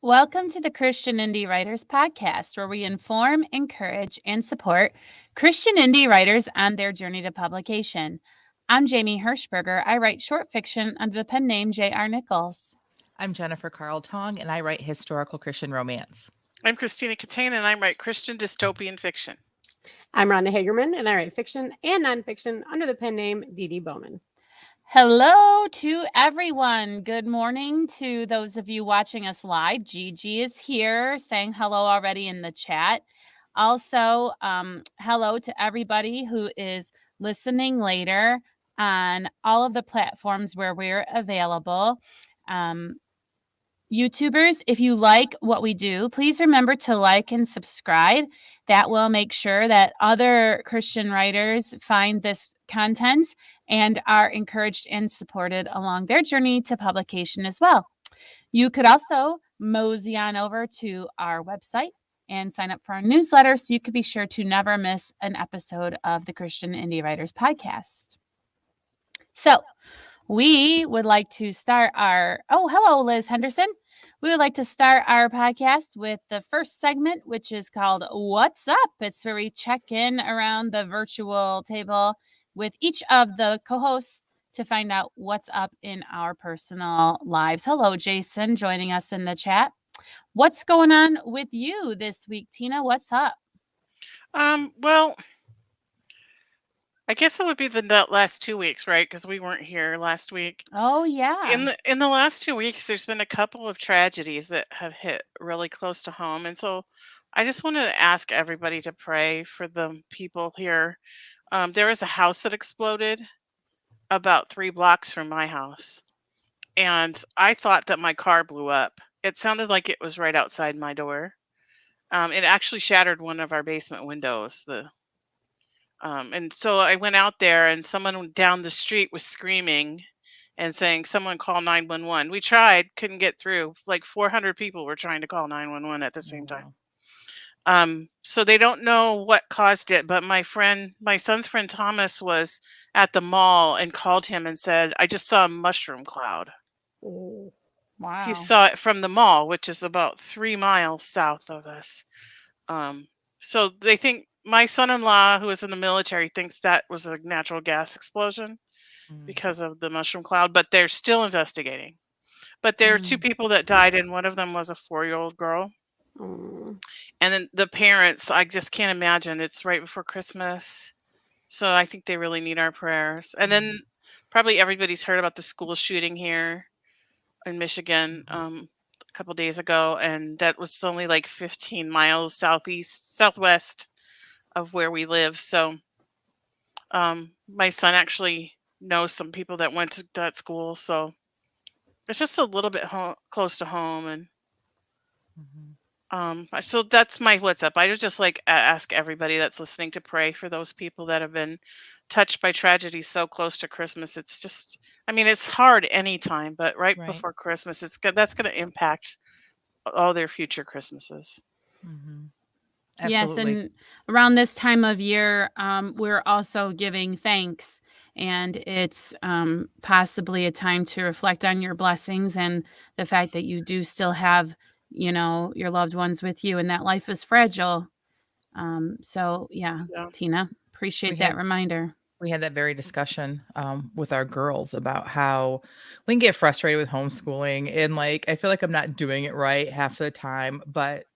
Welcome to the Christian Indie Writers Podcast, where we inform, encourage, and support Christian indie writers on their journey to publication. I'm Jamie Hirschberger. I write short fiction under the pen name J.R. Nichols. I'm Jennifer Carl Tong, and I write historical Christian romance. I'm Christina Catane, and I write Christian dystopian fiction. I'm Rhonda Hagerman, and I write fiction and nonfiction under the pen name Dee Dee Bowman. Hello to everyone. Good morning to those of you watching us live. Gigi is here saying hello already in the chat. Also, hello to everybody who is listening later on all of the platforms where we're available. YouTubers, if you like what we do, please remember to like and subscribe. That will make sure that other Christian writers find this content and are encouraged and supported along their journey to publication as well. You could also mosey on over to our website and sign up for our newsletter so you could be sure to never miss an episode of the Christian Indie Writers Podcast. So, we would like to start hello, Liz Henderson. We would like to start our podcast with the first segment, which is called What's Up? It's where we check in around the virtual table with each of the co-hosts to find out what's up in our personal lives. Hello, Jason, joining us in the chat. What's going on with you this week, Tina? What's up? Well, I guess it would be the last 2 weeks, right? Because we weren't here last week. Oh, yeah. In the last 2 weeks, there's been a couple of tragedies that have hit really close to home, and so I just wanted to ask everybody to pray for the people here. There was a house that exploded about 3 blocks from my house, and I thought that my car blew up. It sounded like it was right outside my door. It actually shattered one of our basement windows. And so I went out there, and someone down the street was screaming and saying, "Someone call 911." We tried, couldn't get through. Like 400 people were trying to call 911 at the same time. So they don't know what caused it, but my son's friend Thomas was at the mall and called him and said, "I just saw a mushroom cloud." Oh, Wow. He saw it from the mall, which is about 3 miles south of us. So they think my son-in-law, who is in the military, thinks that was a natural gas explosion because of the mushroom cloud, but they're still investigating. But there are 2 people that died, and one of them was a 4-year-old girl. oh. And then the parents, I just can't imagine. It's right before Christmas. So I think they really need our prayers. And then probably everybody's heard about the school shooting here in Michigan a couple days ago, and that was only like 15 miles southwest of where we live. So my son actually knows some people that went to that school, so it's just a little bit close to home. And so that's my what's up. I would just like ask everybody that's listening to pray for those people that have been touched by tragedy so close to Christmas. It's just, I mean, it's hard anytime, but right Right. before Christmas, that's going to impact all their future Christmases. Yes, Absolutely. and around this time of year, we're also giving thanks, and it's possibly a time to reflect on your blessings and the fact that you do still have, your loved ones with you, and that life is fragile. So, Yeah. Tina, appreciate We that had- reminder. We had that very discussion with our girls about how we can get frustrated with homeschooling. And like, I feel like I'm not doing it right half the time, but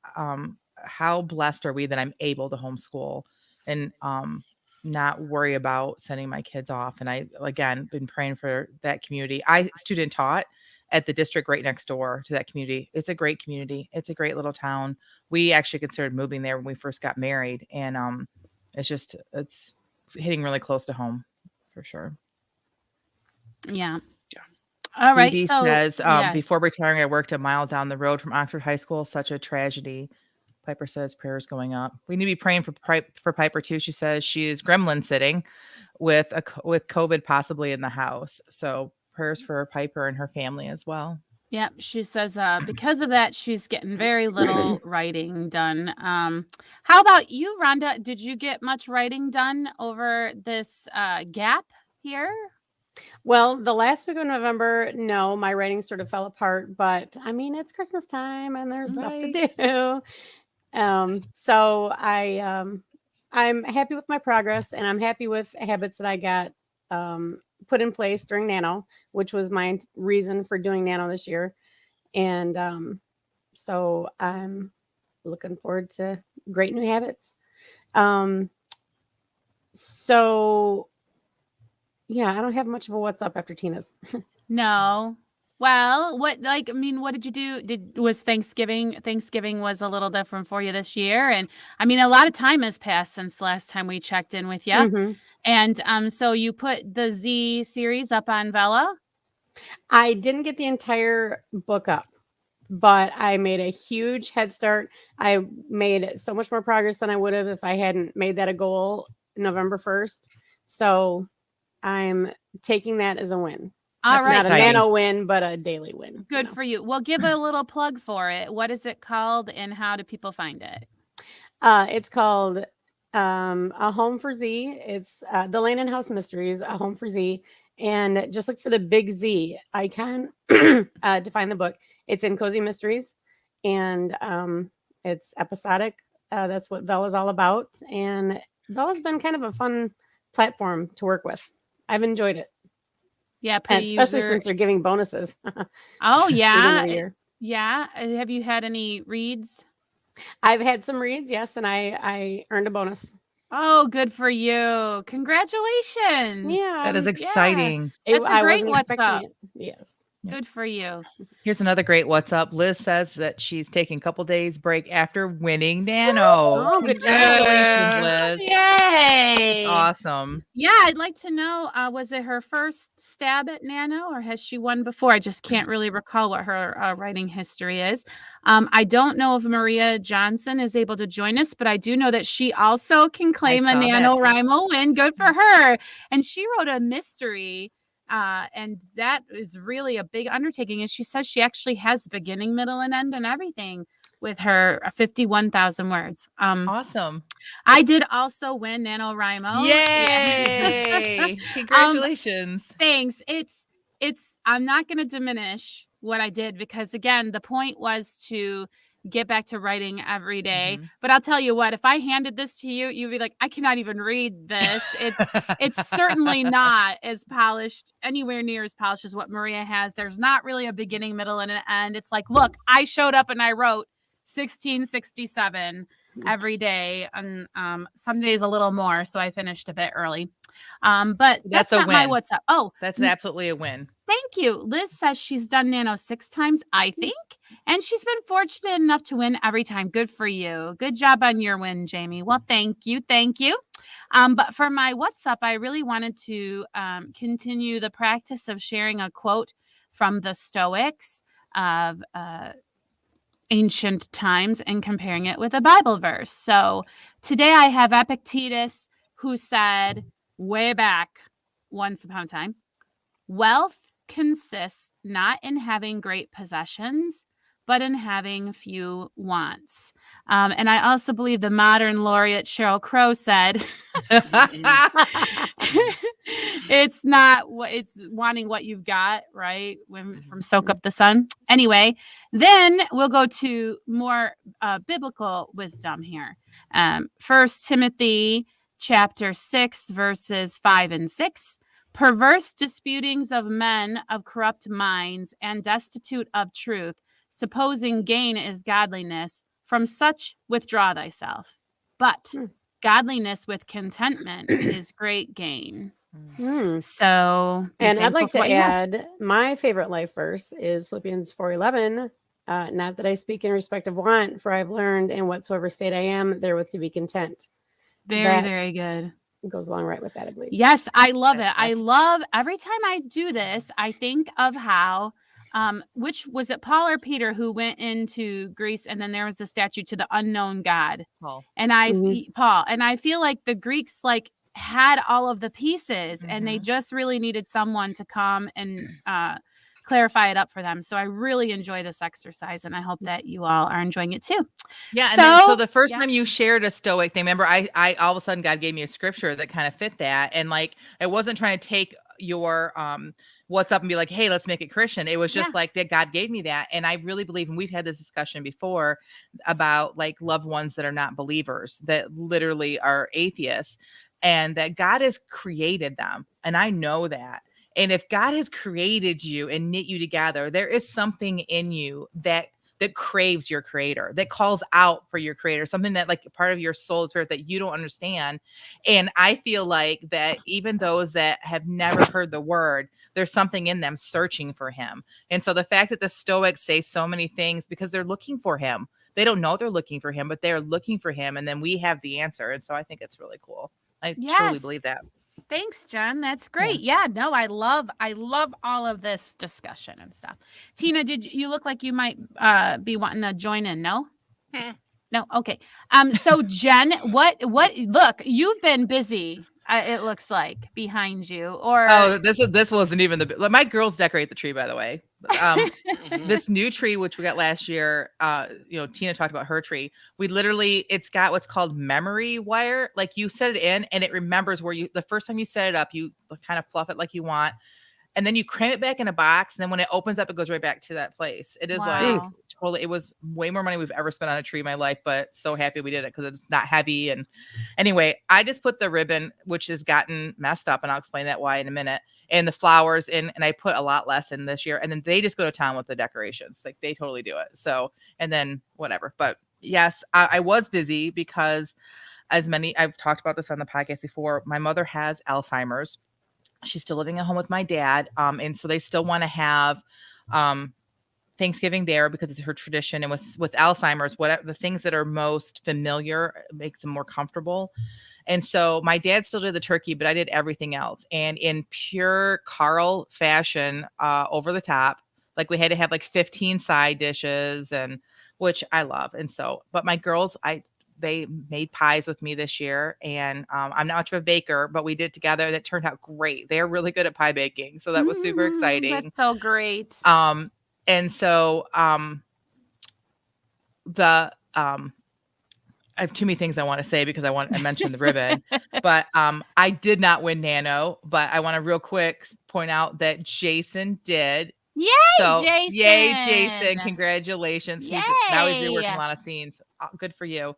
how blessed are we that I'm able to homeschool and not worry about sending my kids off. And I, again, been praying for that community. I student taught at the district right next door to that community. It's a great community. It's a great little town. We actually considered moving there when we first got married. And it's hitting really close to home for sure. Yeah. Yeah. All right. BB So, says, yes. before retiring, I worked a mile down the road from Oxford High School. Such a tragedy. Piper says prayers going up. We need to be praying for Piper too. She says she is gremlin sitting with COVID possibly in the house. So prayers for Piper and her family as well. Yep, she says because of that, she's getting very little writing done. How about you, Rhonda? Did you get much writing done over this gap here? Well, the last week of November, no, my writing sort of fell apart, but I mean, it's Christmas time and there's stuff to Right. do. So I'm happy with my progress and I'm happy with habits that I got put in place during Nano, which was my reason for doing Nano this year. And so I'm looking forward to great new habits. Um, so yeah, I don't have much of a what's up after Tina's. No. Well, what like I mean, what did you do? Was Thanksgiving was a little different for you this year? And I mean, a lot of time has passed since last time we checked in with you. hmm And so you put the Z series up on Vella. I didn't get the entire book up, but I made a huge head start. I made so much more progress than I would have if I hadn't made that a goal November 1st. So I'm taking that as a win. All That's right. Not a exciting. nano win, but a daily win. Good for you. Well, give a little plug for it. What is it called and how do people find it? It's called A Home for Z. It's the Lane and House Mysteries, A Home for Z. And just look for the big Z icon to find the book. It's in Cozy Mysteries and it's episodic. That's what Bella's all about. And Bella's been kind of a fun platform to work with. I've enjoyed it. Yeah, And pretty especially user. since they're giving bonuses Oh, at the end of yeah. the year. Yeah. Have you had any reads? I've had some reads, yes, and I earned a bonus. Oh, good for you. Congratulations. Yeah, That is Yeah. exciting. That's a I great wasn't what's expecting up. it. Yes. Good for you. Here's another great what's up. Liz says that she's taking a couple days break after winning Nano. Oh, good job. Congratulations, Liz. Yay. Awesome. Yeah, I'd like to know, was it her first stab at Nano or has she won before? I just can't really recall what her writing history is. I don't know if Maria Johnson is able to join us, but I do know that she also can claim a saw that, too. NaNoWriMo win. Good for her. And she wrote a mystery, and that is really a big undertaking. And she says she actually has beginning, middle, and end and everything with her 51,000 words. Awesome. I did also win NaNoWriMo. Yeah. Yay. Congratulations. Thanks. It's I'm not going to diminish what I did because again, the point was to get back to writing every day. Mhm. But I'll tell you what, if I handed this to you, you'd be like, I cannot even read this. It's certainly not as polished, anywhere near as polished as what Maria has. There's not really a beginning, middle, and an end. It's like, look, I showed up and I wrote 1667 every day, and some days a little more, so I finished a bit early. But that's That's a not my win. what's up. Oh, That's absolutely a win. thank you. Liz says she's done Nano 6 times, I think, and she's been fortunate enough to win every time. Good for you. Good job on your win, Jamie. Well, thank you. Thank you. But for my what's up, I really wanted to continue the practice of sharing a quote from the Stoics of ancient times and comparing it with a Bible verse. So today I have Epictetus, who said way back once upon a time, wealth consists not in having great possessions, but in having few wants. And I also believe the modern laureate Sheryl Crow said, it's not what it's wanting what you've got, right? From Soak Up the Sun. Anyway, then we'll go to more biblical wisdom here. 1 Timothy chapter 6, verses 5 and 6. Perverse disputings of men of corrupt minds and destitute of truth, supposing gain is godliness, from such withdraw thyself. But godliness with contentment is great gain. So, and I'd like to add my favorite life verse is Philippians 4:11. Not that I speak in respect of want, for I've learned in whatsoever state I am, therewith to be content. Very, very good. Goes along right with that, I believe. Yes, I love it. I love every time I do this, I think of how which was it, Paul or Peter, who went into Greece and then there was a statue to the unknown God. Paul. And Paul. And I feel like the Greeks like had all of the pieces and they just really needed someone to come and clarify it up for them. So I really enjoy this exercise and I hope that you all are enjoying it too. Yeah. And then, so the first time you shared a Stoic thing, remember, I all of a sudden God gave me a scripture that kind of fit that. And like, I wasn't trying to take your what's up and be like, hey, let's make it Christian. It was just Yeah. like that God gave me that. And I really believe, and we've had this discussion before about like loved ones that are not believers, that literally are atheists, and that God has created them. And I know that. And if God has created you and knit you together, there is something in you that craves your creator, that calls out for your creator, something that like part of your soul spirit that you don't understand. And I feel like that even those that have never heard the word, there's something in them searching for him. And so the fact that the Stoics say so many things because they're looking for him, they don't know they're looking for him, but they're looking for him. And then we have the answer. And so I think it's really cool. I truly Yes. believe that. Thanks, Jen. That's great. Yeah, no, I love all of this discussion and stuff. Tina, did you look like you might be wanting to join in? No? Hmm. No. Okay. So Jen, what look, you've been busy. It looks like behind you, or Oh, this wasn't even my girls decorate the tree, by the way. Mhm. This new tree, which we got last year, Tina talked about her tree. We literally, it's got what's called memory wire. Like you set it in and it remembers where the first time you set it up, you kind of fluff it like you want. And then you cram it back in a box. And then when it opens up, it goes right back to that place. It is like Wow. totally, it was way more money we've ever spent on a tree in my life, but so happy we did it because it's not heavy. And anyway, I just put the ribbon, which has gotten messed up, and I'll explain that why in a minute, and the flowers in, and I put a lot less in this year. And then they just go to town with the decorations. Like they totally do it. So, and then whatever. But yes, I was busy because I've talked about this on the podcast before. My mother has Alzheimer's. She's still living at home with my dad. And so they still want to have Thanksgiving there because it's her tradition. And with Alzheimer's, whatever the things that are most familiar makes them more comfortable. And so my dad still did the turkey, but I did everything else. And in pure Carl fashion, over the top, like we had to have like 15 side dishes, and which I love. And so, but my girls, they made pies with me this year, and I'm not much of a baker, but we did together. That turned out great. They're really good at pie baking, so that was super exciting. That's so great. And so I have too many things I want to say because I mentioned the ribbon, but I did not win Nano, but I want to real quick point out that Jason did. Yay, So Jason! yay, Jason! Congratulations. Yay! Now he's reworking a lot of scenes. Good for you.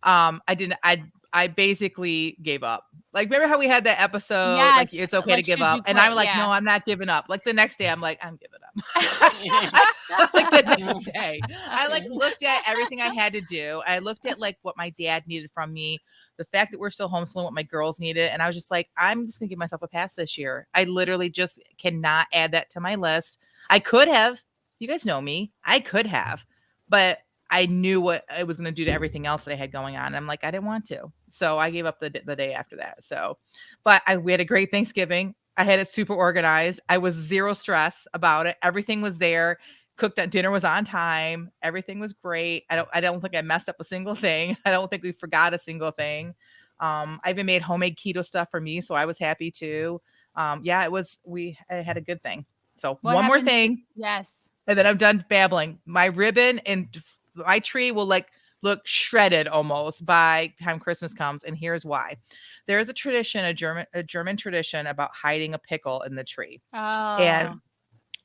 I basically gave up. Like, remember how we had that episode? Yes. Like, it's okay Like, to give should up. you And quit? I'm like, Yeah. no, I'm not giving up. Like the next day, I'm like, I'm giving up. Like the next day, I like looked at everything I had to do. I looked at like what my dad needed from me, the fact that we're still homeschooling, what my girls needed, and I was just like, I'm just gonna give myself a pass this year. I literally just cannot add that to my list. I could have. You guys know me. I could have, but I knew what I was going to do to everything else that I had going on. I'm like, I didn't want to. So I gave up the day after that. So, but we had a great Thanksgiving. I had it super organized. I was zero stress about it. Everything was there. Cooked at dinner was on time. Everything was great. I don't think I messed up a single thing. I don't think we forgot a single thing. I even made homemade keto stuff for me. So I was happy too. I had a good thing. So What one more happened- thing. Yes. And then I'm done babbling. My ribbon and my tree will like look shredded almost by the time Christmas comes. And here's why. There is a tradition, a German tradition about hiding a pickle in the tree. Oh. And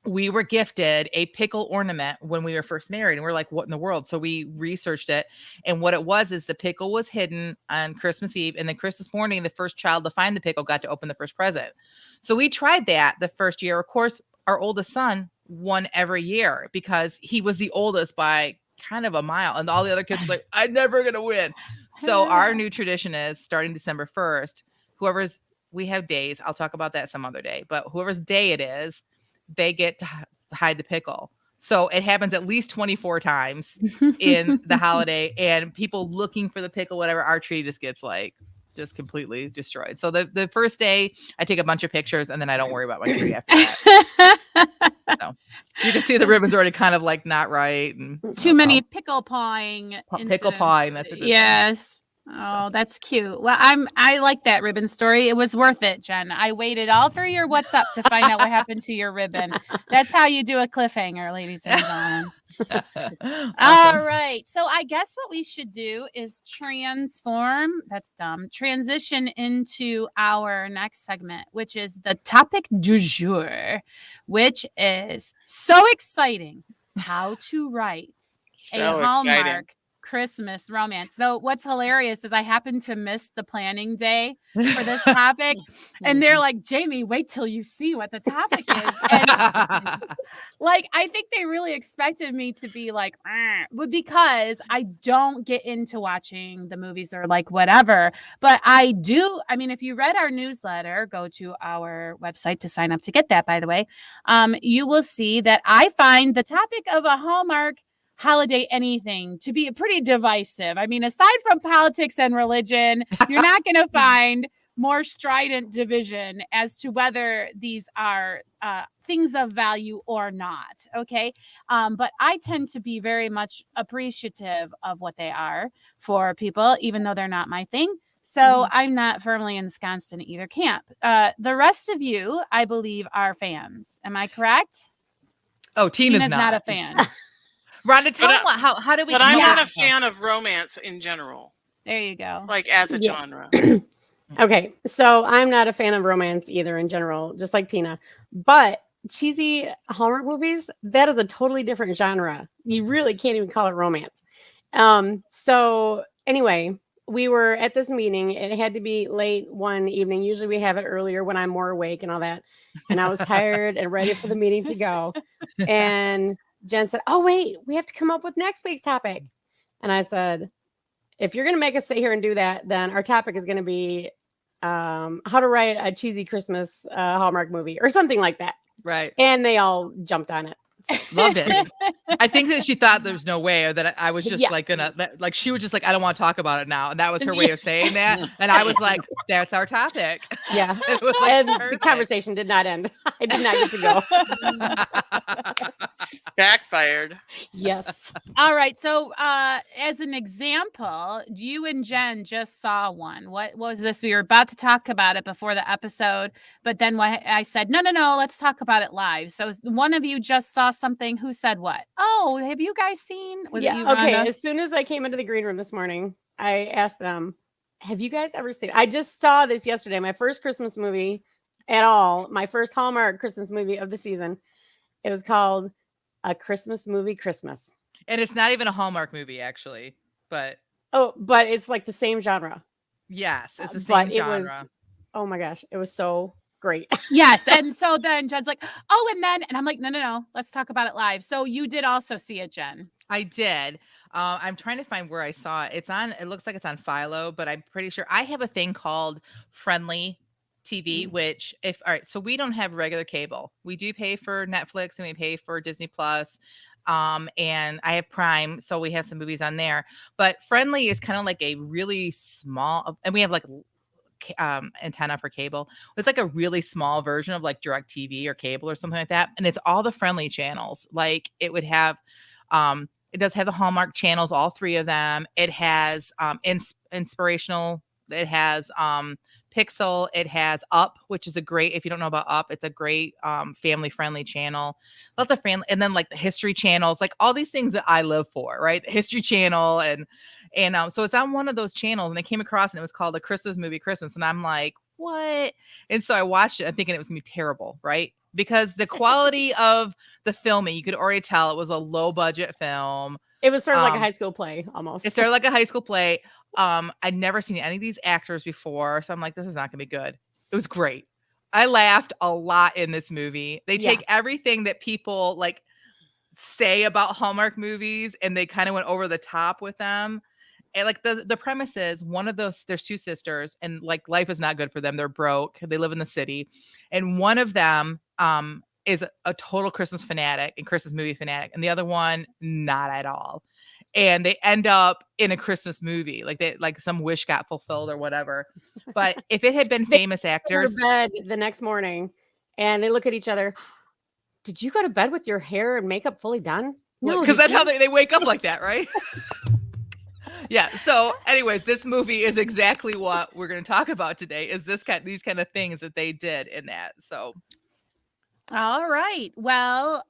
we were gifted a pickle ornament when we were first married. And we're like, what in the world? So we researched it. And what it was is the pickle was hidden on Christmas Eve. And then Christmas morning, the first child to find the pickle got to open the first present. So we tried that the first year. Of course, our oldest son won every year because he was the oldest by kind of a mile. And all the other kids were like, I'm never going to win. So our new tradition is starting December 1st, we have days. I'll talk about that some other day, but whoever's day it is, they get to hide the pickle. So it happens at least 24 times in the holiday, and people looking for the pickle, whatever, our tree just gets like just completely destroyed. So the first day I take a bunch of pictures and then I don't worry about my tree after that. So you can see the ribbon's already kind of like not right. And Too many pickle pawing. pickle incidents. pawing. That's a good Yes. Oh, that's cute. Well, I like that ribbon story. It was worth it, Jen. I waited all through your What's Up to find out what happened to your ribbon. That's how you do a cliffhanger, ladies and gentlemen. All Awesome. right. So I guess what we should do is transition into our next segment, which is the topic du jour, which is so exciting. How to write a So exciting. Hallmark Christmas romance. So what's hilarious is I happened to miss the planning day for this topic, and they're like, Jamie, wait till you see what the topic is. And like, I think they really expected me to be like, but because I don't get into watching the movies or like whatever, but I do. I mean, if you read our newsletter, go to our website to sign up to get that, by the way, you will see that I find the topic of a Hallmark holiday anything to be pretty divisive. I mean, aside from politics and religion, you're not going to find more strident division as to whether these are things of value or not. Okay. But I tend to be very much appreciative of what they are for people, even though they're not my thing. So I'm not firmly ensconced in either camp. The rest of you, I believe, are fans. Am I correct? Oh, Tina's not a fan. Rhonda, tell them how do we? But I'm come not up- a fan of romance in general, There you go. like as a Yeah. genre. Okay, so I'm not a fan of romance either in general, just like Tina. But cheesy Hallmark movies, that is a totally different genre. You really can't even call it romance. So anyway, we were at this meeting. It had to be late one evening. Usually we have it earlier when I'm more awake and all that. And I was tired and ready for the meeting to go. And Jen said, "Oh, wait, we have to come up with next week's topic." And I said, "If you're going to make us sit here and do that, then our topic is going to be how to write a cheesy Christmas Hallmark movie or something like that." Right. And they all jumped on it. Loved it. I think that she thought there's no way, or that I was just Yeah. like like she was just like, I don't want to talk about it now, and that was her way of saying that. And I was like, that's our topic. Yeah. It was like, And the perfect. conversation did not end. I did not get to go. Backfired. Yes. All right. So, as an example, you and Jen just saw one. What was this? We were about to talk about it before the episode, but then I said, no, let's talk about it live. So, one of you just saw something. Who said what? Oh, have you guys seen? Was it you, Okay. Rhonda? As soon as I came into the green room this morning, I asked them, "Have you guys ever seen?" I just saw this yesterday. My first Christmas movie at all. My first Hallmark Christmas movie of the season. It was called A Christmas Movie Christmas. And it's not even a Hallmark movie, actually. But Oh, but it's like the same genre. yes, it's the But same it genre. was, oh my gosh, it was so great. Yes. And so then Jen's like, oh, and I'm like, no, let's talk about it live. So you did also see it, Jen. I did. I'm trying to find where I saw it. It looks like it's on Philo, but I'm pretty sure I have a thing called Friendly TV, which all right, so we don't have regular cable. We do pay for Netflix and we pay for Disney Plus. And I have Prime, so we have some movies on there. But Friendly is kind of like a really small, and we have like antenna for cable. It's like a really small version of like DirecTV or cable or something like that. And it's all the Friendly channels. Like it would have it does have the Hallmark channels, all three of them. It has inspirational, it has Pixel, it has Up, which is a great, if you don't know about Up, it's a great family friendly channel. Lots of family, and then like the history channels, like all these things that I live for, right? The History Channel and so it's on one of those channels, and I came across and it was called A Christmas Movie Christmas, and I'm like, what? And so I watched it, thinking it was gonna be terrible, right? Because the quality of the filming, you could already tell it was a low budget film. It was sort of like a high school play almost. It started like a high school play. I'd never seen any of these actors before, so I'm like, this is not gonna be good. It was great. I laughed a lot in this movie. They take everything that people like say about Hallmark movies, and they kind of went over the top with them. And like the premise is, one of those, there's two sisters, and like life is not good for them. They're broke. They live in the city, and one of them is a total Christmas fanatic and Christmas movie fanatic, and the other one not at all. And they end up in a Christmas movie, like some wish got fulfilled or whatever. But if it had been famous actors, go to bed the next morning, and they look at each other. Did you go to bed with your hair and makeup fully done? No, because that's how they wake up like that, right? Yeah. So, anyways, this movie is exactly what we're going to talk about today. Is these kind of things that they did in that? So, All right. Well,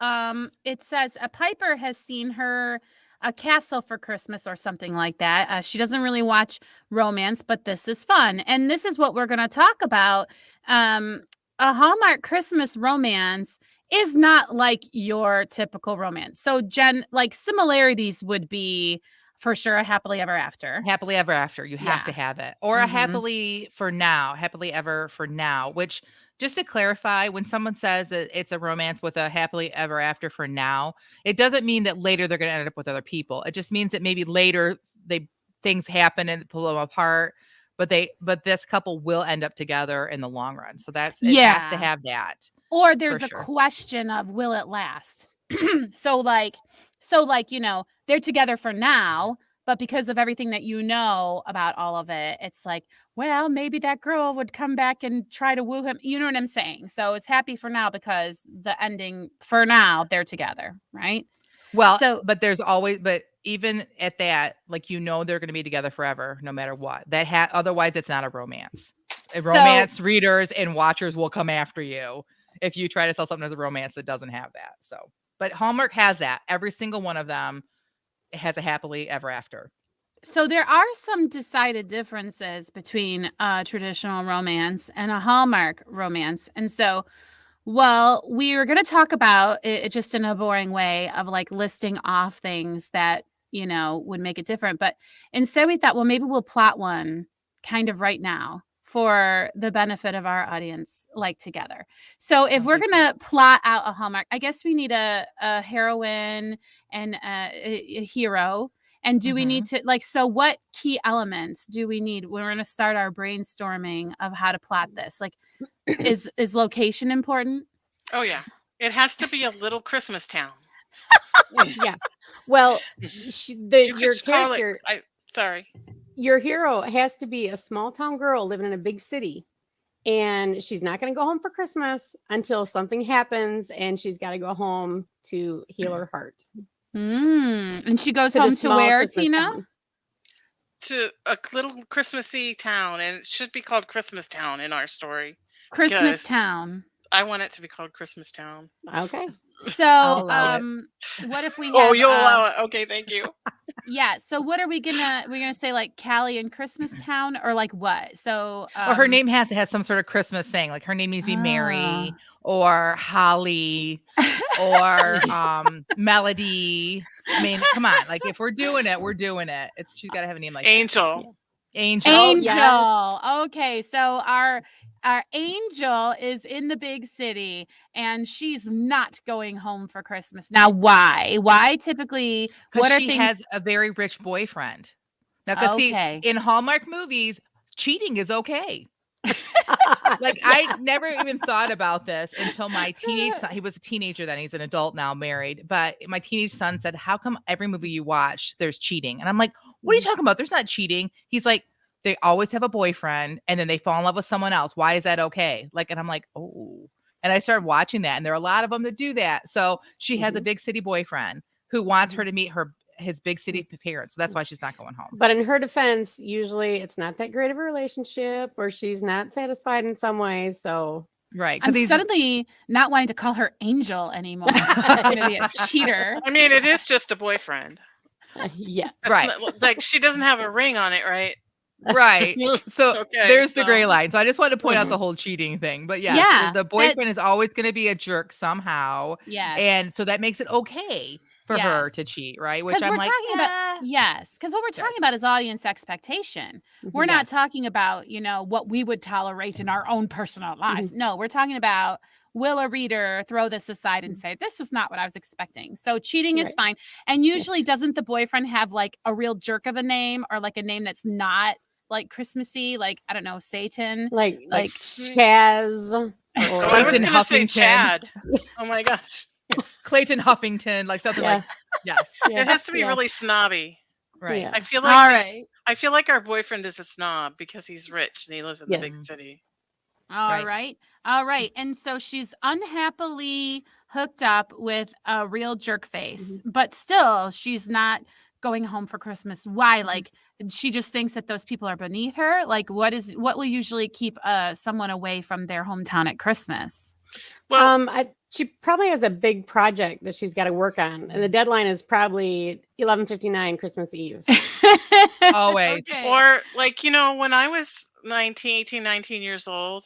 it says a piper has seen her a castle for Christmas or something like that. She doesn't really watch romance, but this is fun. And this is what we're going to talk about. A Hallmark Christmas romance is not like your typical romance. So, Jen, like similarities would be for sure a happily ever after. happily ever after, you have to Yeah. have it, or a Mhm. happily ever for now. Which, just to clarify, when someone says that it's a romance with a happily ever after for now, it doesn't mean that later they're going to end up with other people. It just means that maybe later things happen and pull them apart, but this couple will end up together in the long run. So it has to Yeah. have that Or for there's a sure. question of will it last? so like they're together for now, but because of everything that you know about all of it, it's like, well, maybe that girl would come back and try to woo him. You know what I'm saying? So it's happy for now because the ending for now they're together, right? Well, So but even at that, like, they're going to be together forever, no matter what. Otherwise, it's not a romance. so Romance readers and watchers will come after you if you try to sell something as a romance that doesn't have that. So, but Hallmark has that. Every single one of them has a happily ever after. So there are some decided differences between a traditional romance and a Hallmark romance. And so, well, we were going to talk about it just in a boring way of like listing off things that, would make it different. But instead we thought, well, maybe we'll plot one kind of right now for the benefit of our audience, like together. So if Sounds we're like going to plot out a Hallmark, I guess we need a heroine and a hero. And do we need to so what key elements do we need when we're going to start our brainstorming of how to plot this? Like, is location important? Oh yeah. It has to be a little Christmas town. Yeah. Well, You could your just call it character, sorry. your hero has to be a small town girl living in a big city. And she's not going to go home for Christmas until something happens and she's got to go home to heal her heart And she goes to the home to small where, Christmas Tina? town. To a little Christmassy town, and it should be called Christmas Town in our story. Christmas Because Town. I want it to be called Christmas Town. Okay. So, I'll allow it. what if we have Oh, you'll allow it. Okay, thank you. yeah, so what are we're gonna say, like Callie in Christmas Town, or like what? So Or her name has some sort of Christmas thing. Like, her name needs to be Mary or Holly or Melody. I mean, come on. Like, if we're doing it, we're doing it. She's got to have a name like that. Angel. Angel. Angel. yes. Okay, so our angel is in the big city and she's not going home for Christmas. Now, why? Why typically? Because What are she things? has a very rich boyfriend. Now, because see, Okay. in Hallmark movies, cheating is okay. Like, Yeah. I never even thought about this until my teenage son. He was a teenager then. He's an adult now, married. But my teenage son said, "How come every movie you watch, there's cheating?" And I'm like, "What are you talking about? There's not cheating." He's like, "They always have a boyfriend and then they fall in love with someone else. Why is that okay?" Like, and I'm like, "Oh." And I started watching that, and there are a lot of them that do that. So she has a big city boyfriend who wants her to meet his big city parents. So that's why she's not going home. But in her defense, usually it's not that great of a relationship or she's not satisfied in some way. So, Right. I'm Because suddenly not wanting to call her Angel anymore. She's going to be a cheater. I mean, it is just a boyfriend. yeah. That's Right. like, she doesn't have a ring on it, right? Right. So Okay, there's the gray so- line. So I just wanted to point out the whole cheating thing. But yes, Yeah, the boyfriend is always going to be a jerk somehow. Yes. And so that makes it okay for her Yes. to cheat, right? Which Because I'm we're like, talking about yes, because what we're talking about is audience expectation. We're not Yes. talking about what we would tolerate in our own personal lives. No, we're talking about will a reader throw this aside and say this is not what I was expecting. So cheating is Right. fine. And usually, doesn't the boyfriend have like a real jerk of a name or like a name that's not like Christmassy, like I don't know, Satan, Like like Chaz. Oh, I was Clayton going to say Huffington. Chad. Oh my gosh. Clayton Huffington, like something like, yes. It has to be really snobby. Right. Yeah. I feel all like right. I feel like our boyfriend is a snob because he's rich and he lives in the big Yes. city. All right. All right. And so she's unhappily hooked up with a real jerk face, but still she's not going home for Christmas. Why? Like, she just thinks that those people are beneath her. Like, what will usually keep someone away from their hometown at Christmas? Well, She probably has a big project that she's got to work on, and the deadline is probably 11:59 Christmas Eve. Always. Okay. or like, when I was 19 years old,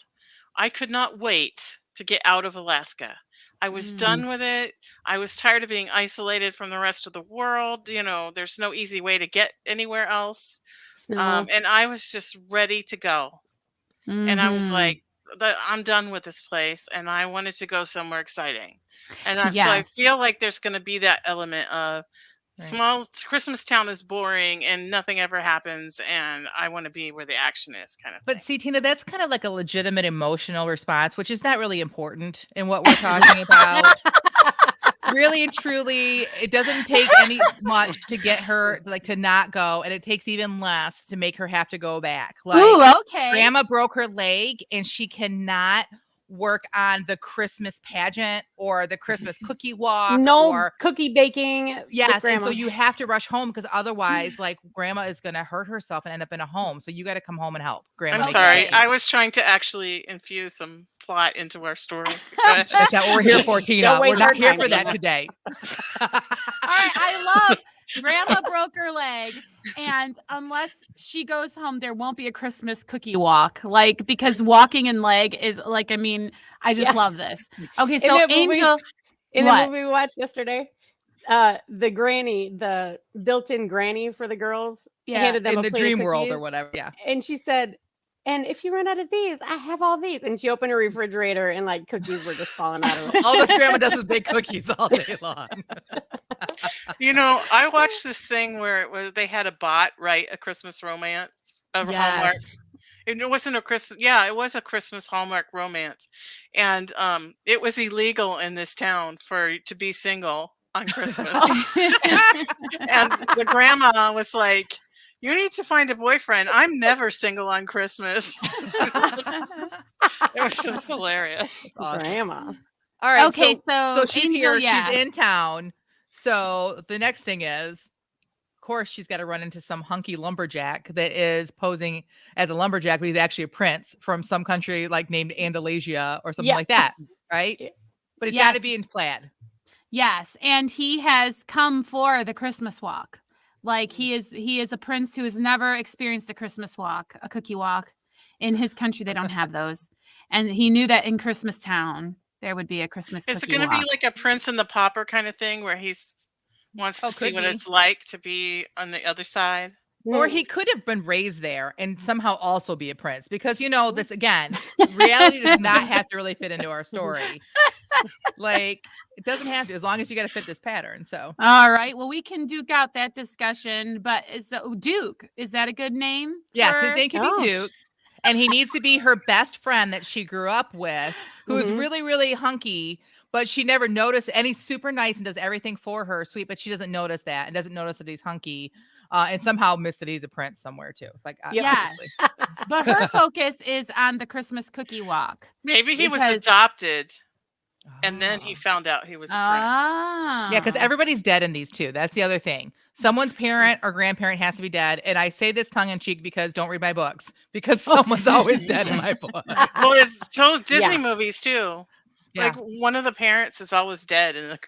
I could not wait to get out of Alaska. I was done with it. I was tired of being isolated from the rest of the world. There's no easy way to get anywhere else. Snow. And I was just ready to go. And I was Mhm. like, I'm done with this place, and I wanted to go somewhere exciting. And so I Yes. feel like there's going to be that element of Right. small Christmas town is boring and nothing ever happens, and I want to be where the action is, kind of But thing. see, Tina, that's kind of like a legitimate emotional response, which is not really important in what we're talking about. Really and truly, it doesn't take any much to get her like to not go, and it takes even less to make her have to go back. Like, Ooh, okay. Grandma broke her leg, and she cannot work on the Christmas pageant or the Christmas cookie walk No or cookie baking. with yes, and grandma. so you have to rush home because otherwise, like, grandma is going to hurt herself and end up in a home. So you got to come home and help grandma. I'm make sorry. Okay. I was trying to actually infuse some plot into our story. That's not what we're here for, Tina. Don't We're waste not our here time, for that Tina. today. All right, I love Grandma broke her leg, and unless she goes home, there won't be a Christmas cookie walk. Like, because walking in leg is like, I mean, I just Yeah. love this. Okay, In so that movie- Angel, In what? the movie we watched yesterday, the granny, the built-in granny for the girls, Yeah, handed them In a the plate dream of world or cookies, whatever. Yeah. and she said, "And if you run out of these, I have all these." And she opened her refrigerator, and like cookies were just falling out of it. All this grandma does is bake cookies all day long. I watched this thing where they had a bot write a Christmas romance of Hallmark. Yes. It wasn't a Christmas. Yeah, it was a Christmas Hallmark romance, and it was illegal in this town to be single on Christmas. And the grandma was like, "You need to find a boyfriend. I'm never single on Christmas." It was just hilarious. Awesome. Grandma. All right. Okay, so so she's Angel, here. yeah. She's in town. So the next thing is, of course, she's got to run into some hunky lumberjack that is posing as a lumberjack, but he's actually a prince from some country like named Andalusia or something Yeah. like that, right? Yeah. But he's got to Yes. be in plaid. Yes, and he has come for the Christmas walk. Like, he is a prince who has never experienced a Christmas walk, a cookie walk. In his country, they don't have those. And he knew that in Christmas Town there would be a Christmas Is it cookie going to walk. be like a Prince and the Pauper kind of thing where he wants Oh, to see could what be. it's like to be on the other side? Or he could have been raised there and somehow also be a prince because, this again, reality does not have to really fit into our story. Like, it doesn't have to, as long as you got to fit this pattern. So, All right. Well, we can duke out that discussion. But Duke, is that a good name? yes, his for- name can be Duke. And he needs to be her best friend that she grew up with, who is Mhm. really, really hunky, but she never noticed. And he's super nice and does everything for her, sweet, but she doesn't notice that and doesn't notice that he's hunky. And somehow missed that he's a prince somewhere too. Like, Yes. obviously. But her focus is on the Christmas cookie walk. Maybe he was Because- adopted and then he Oh. found out he was a prince. Ah. Yeah, because everybody's dead in these two. That's the other thing. Someone's parent or grandparent has to be dead. And I say this tongue in cheek because don't read my books, because someone's always dead in my book. Well, it's so Disney Yeah. movies too. Yeah. Like one of the parents is always dead in the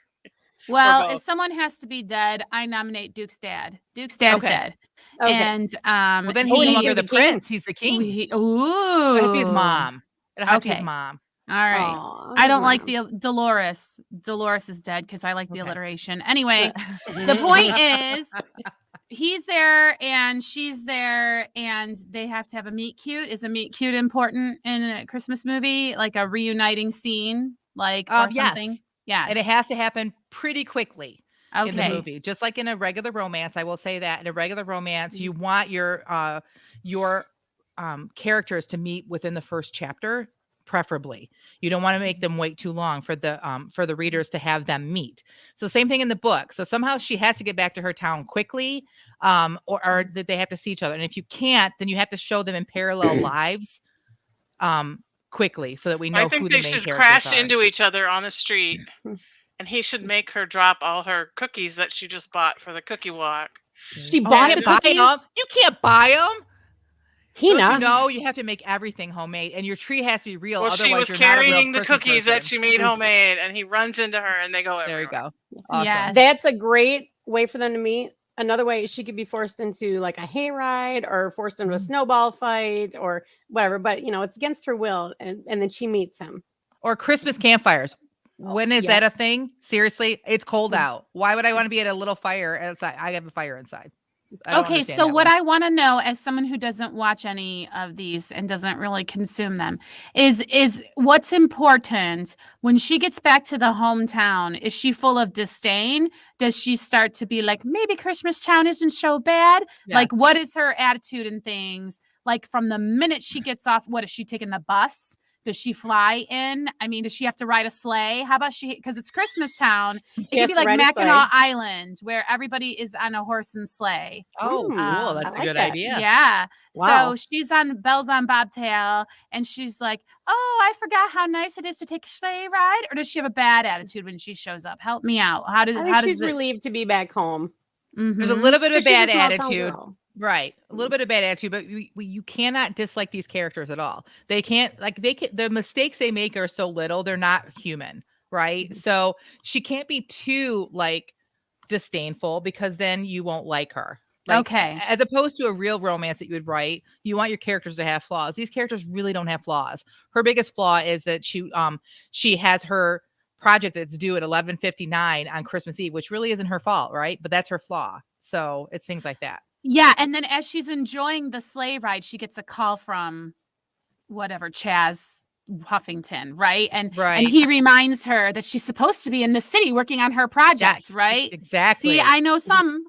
Well, both. if someone has to be dead, I nominate Duke's dad. Duke's dad's Okay. dead. Okay. And Well, then Oh, he's and no he longer can the be king. prince. He's the king. Ooh. It'll have to be his mom. It'll have to be his Okay. mom. All right. Aw, I don't like Mom. the Dolores. Dolores is dead because I like the Okay. alliteration. Anyway, the point is he's there and she's there and they have to have a meet cute. Is a meet cute important in a Christmas movie? Like a reuniting scene? Like or Yes. something? Yes. And it has to happen pretty quickly in the Okay. movie. Just like in a regular romance, I will say that in a regular romance, you want your characters to meet within the first chapter, preferably. You don't want to make them wait too long for the readers to have them meet. So same thing in the book. So somehow she has to get back to her town quickly, or that they have to see each other. And if you can't, then you have to show them in parallel lives quickly so that we know I who think the they main should characters crash are. into each other on the street and he should make her drop all her cookies that she just bought for the cookie walk She Oh, bought you the can't buy cookies. them. You can't buy them. Tina, Don't you know you have to make everything homemade, and your tree has to be real. Well, she Otherwise, was you're not a real carrying the Christmas cookies that person. she made homemade, and he runs into her, and they go There you everywhere. go. Awesome. Yes. that's a great way for them to meet. Another way, she could be forced into like a hayride or forced into a snowball fight or whatever. But it's against her will, and then she meets him. Or Christmas campfires. When is yeah. that a thing? Seriously, it's cold out. Why would I want to be at a little fire outside? I have a fire inside. I don't Okay, understand so that what one. I want to know, as someone who doesn't watch any of these and doesn't really consume them, is what's important when she gets back to the hometown? Is she full of disdain? Does she start to be like, maybe Christmas Town isn't so bad? Like, Yes. what is her attitude and things? Like, from the minute she gets off, what is she taking the bus? Does she fly in? I mean, does she have to ride a sleigh? How about because it's Christmas Town, it She could has be to like ride a Mackinac sleigh. Island where everybody is on a horse and sleigh. Oh, cool. I That's a like good that. idea. Yeah. Wow. So she's on Bells on Bobtail and she's like, oh, I forgot how nice it is to take a sleigh ride. Or does she have a bad attitude when she shows up? Help me out. I think how she's does it? relieved to be back home. There's a Mhm. little bit of a 'Cause she's bad small town attitude. girl. Right. A little bit of bad attitude, but you cannot dislike these characters at all. They can't, the mistakes they make are so little, they're not human. Right. So she can't be too disdainful because then you won't like her. Okay. As opposed to a real romance that you would write, you want your characters to have flaws. These characters really don't have flaws. Her biggest flaw is that she has her project that's due at 11:59 on Christmas Eve, which really isn't her fault, right? But that's her flaw. So it's things like that. Yeah. And then as she's enjoying the sleigh ride, she gets a call from whatever, Chaz Huffington, right? And he reminds her that she's supposed to be in the city working on her project, Yes, right? exactly. See, I know some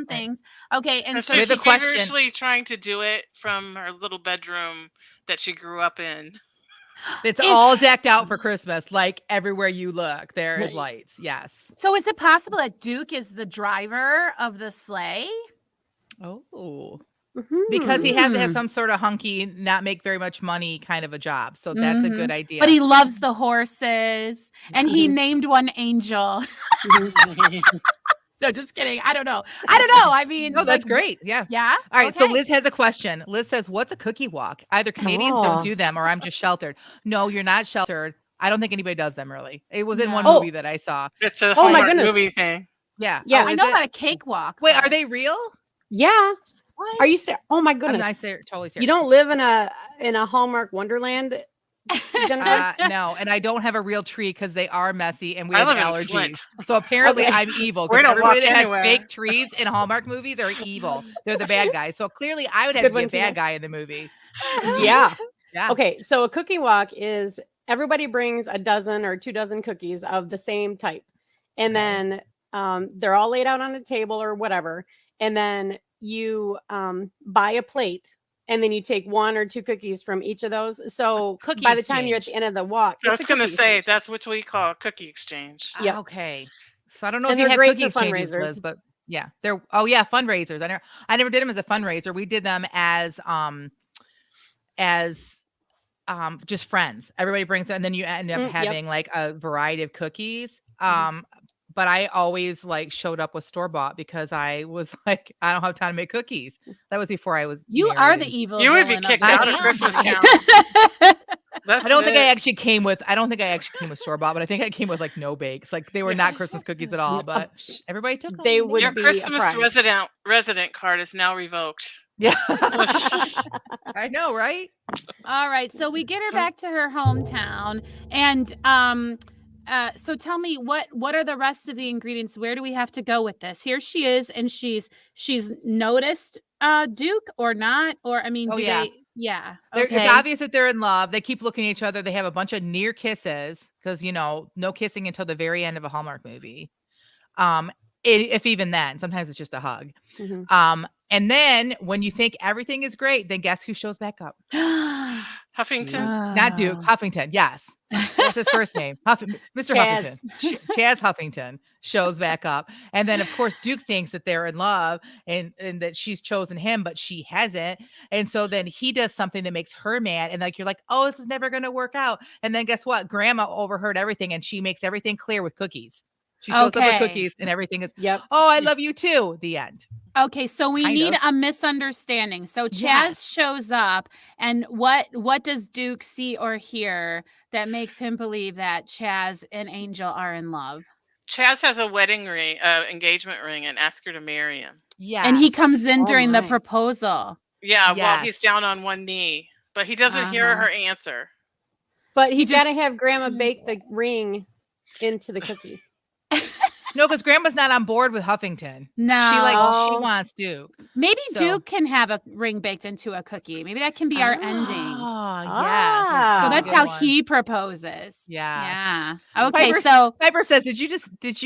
things. Okay, and And so so we have a she's question. feverishly trying to do it from her little bedroom that she grew up in. It's all decked out for Christmas. Like everywhere you look, there is Right. lights. Yes. So is it possible that Duke is the driver of the sleigh? Oh. Because he Mhm. has to have some sort of hunky, not make very much money kind of a job. So that's a good idea. But he loves the horses and he named one Angel. No, just kidding. I don't know. I mean, No, that's great. Yeah. Yeah. All right. So Okay. Liz has a question. Liz says, what's a cookie walk? Either Canadians don't do them or I'm just sheltered. No, you're not sheltered. I don't think anybody does them really. It was in one No. movie that I saw. It's a Oh my Hallmark goodness. movie thing. Yeah. Yeah. Oh, I is know it? about a cakewalk. Wait, but- are they real? Yeah. What? Are you oh my I'm goodness. totally serious. You don't live in a Hallmark Wonderland, Jennifer? No, and I don't have a real tree because they are messy and we I have live in allergies. Flint. So apparently Okay. I'm evil. We 'Cause don't everybody walk that has anywhere. fake trees in Hallmark movies are evil. They're the bad guys. So clearly I would have Good to be a one, Tina. bad guy in the movie. Yeah. Yeah. Okay, so a cookie walk is everybody brings a dozen or 2 dozen cookies of the same type. And then they're all laid out on a table or whatever. And then you buy a plate and then you take 1 or 2 cookies from each of those. So cookie by the time you're at the exchange. end of the walk, I was it's a going to cookie say exchange. that's what we call a cookie exchange. Yep. Okay. So I don't know And if you they're had great cookie for exchanges, fundraisers. Liz, but yeah, they're fundraisers. I never did them as a fundraiser. We did them as just friends. Everybody brings them, and then you end up Yep. having like a variety of cookies. But I always showed up with store-bought because I was like, I don't have time to make cookies. That was before I was You married are the and- evil. You would be villain kicked of out this. of Christmas Town. That's I don't think I it. actually came with store-bought, but I think I came with no bakes. Like they were not Christmas cookies at all, but everybody took them. They would Your be a Christmas prize. resident card is now revoked. Yeah. I know, right? All right, so we get her back to her hometown, and so tell me what are the rest of the ingredients? Where do we have to go with this? Here she is, and she's noticed Duke or not, or I mean, Oh, do yeah. they? Yeah, It's okay. obvious that they're in love. They keep looking at each other. They have a bunch of near kisses because no kissing until the very end of a Hallmark movie. If even then, sometimes it's just a hug. Mhm. And then when you think everything is great, then guess who shows back up? Huffington. Not Duke, Huffington. Yes. What's his first name? Mr. Chaz. Huffington. Chaz Huffington shows back up. And then, of course, Duke thinks that they're in love and that she's chosen him, but she hasn't. And so then he does something that makes her mad. And you're like, oh, this is never going to work out. And then guess what? Grandma overheard everything and she makes everything clear with cookies. She shows up with Okay. cookies and everything is, Yep. oh, I love you too. The end. Okay, so we Kind need of. a misunderstanding. So Chaz Yes. shows up, and what does Duke see or hear that makes him believe that Chaz and Angel are in love? Chaz has a wedding ring, engagement ring, and asks her to marry him. Yes. And he comes in Oh during the my. proposal. Yeah, well, he's Yes. down on one knee, but he doesn't hear Uh-huh. her answer. But he's just- got to have Grandma bake the ring into the cookie. No, because Grandma's not on board with Huffington. No. She Oh. wants Duke. Maybe So- Duke can have a ring baked into a cookie. Maybe that can be our ending. Oh, yes. Ah. So a that's good how one. he proposes. Yes. Yeah. Okay, Piper, so Piper says, did you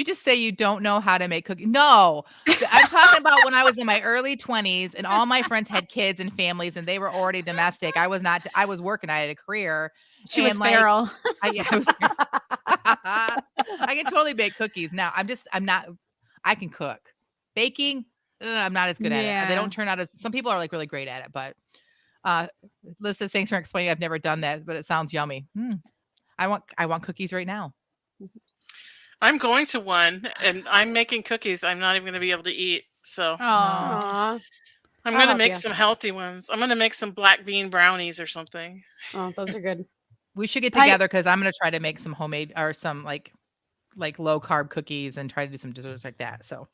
just say you don't know how to make cookies? No. I'm talking about when I was in my early 20s and all my friends had kids and families and they were already domestic. I was not. I was working. I had a career. she was and, like, feral. I can totally bake cookies. Now I'm not, I can cook. Baking, I'm not as good at it. Yeah. They don't turn out as, some people are like really great at it, but Liz says, thanks for explaining. I've never done that, but it sounds yummy. I want cookies right now. I'm going to one, and I'm making cookies I'm not even going to be able to eat. So Oh. Aw. I'm I'll going to help make ya. some healthy ones. I'm going to make some black bean brownies or something. Oh, those are good. We should get I- together because I'm going to try to make some homemade or some like low carb cookies and try to do some desserts like that. So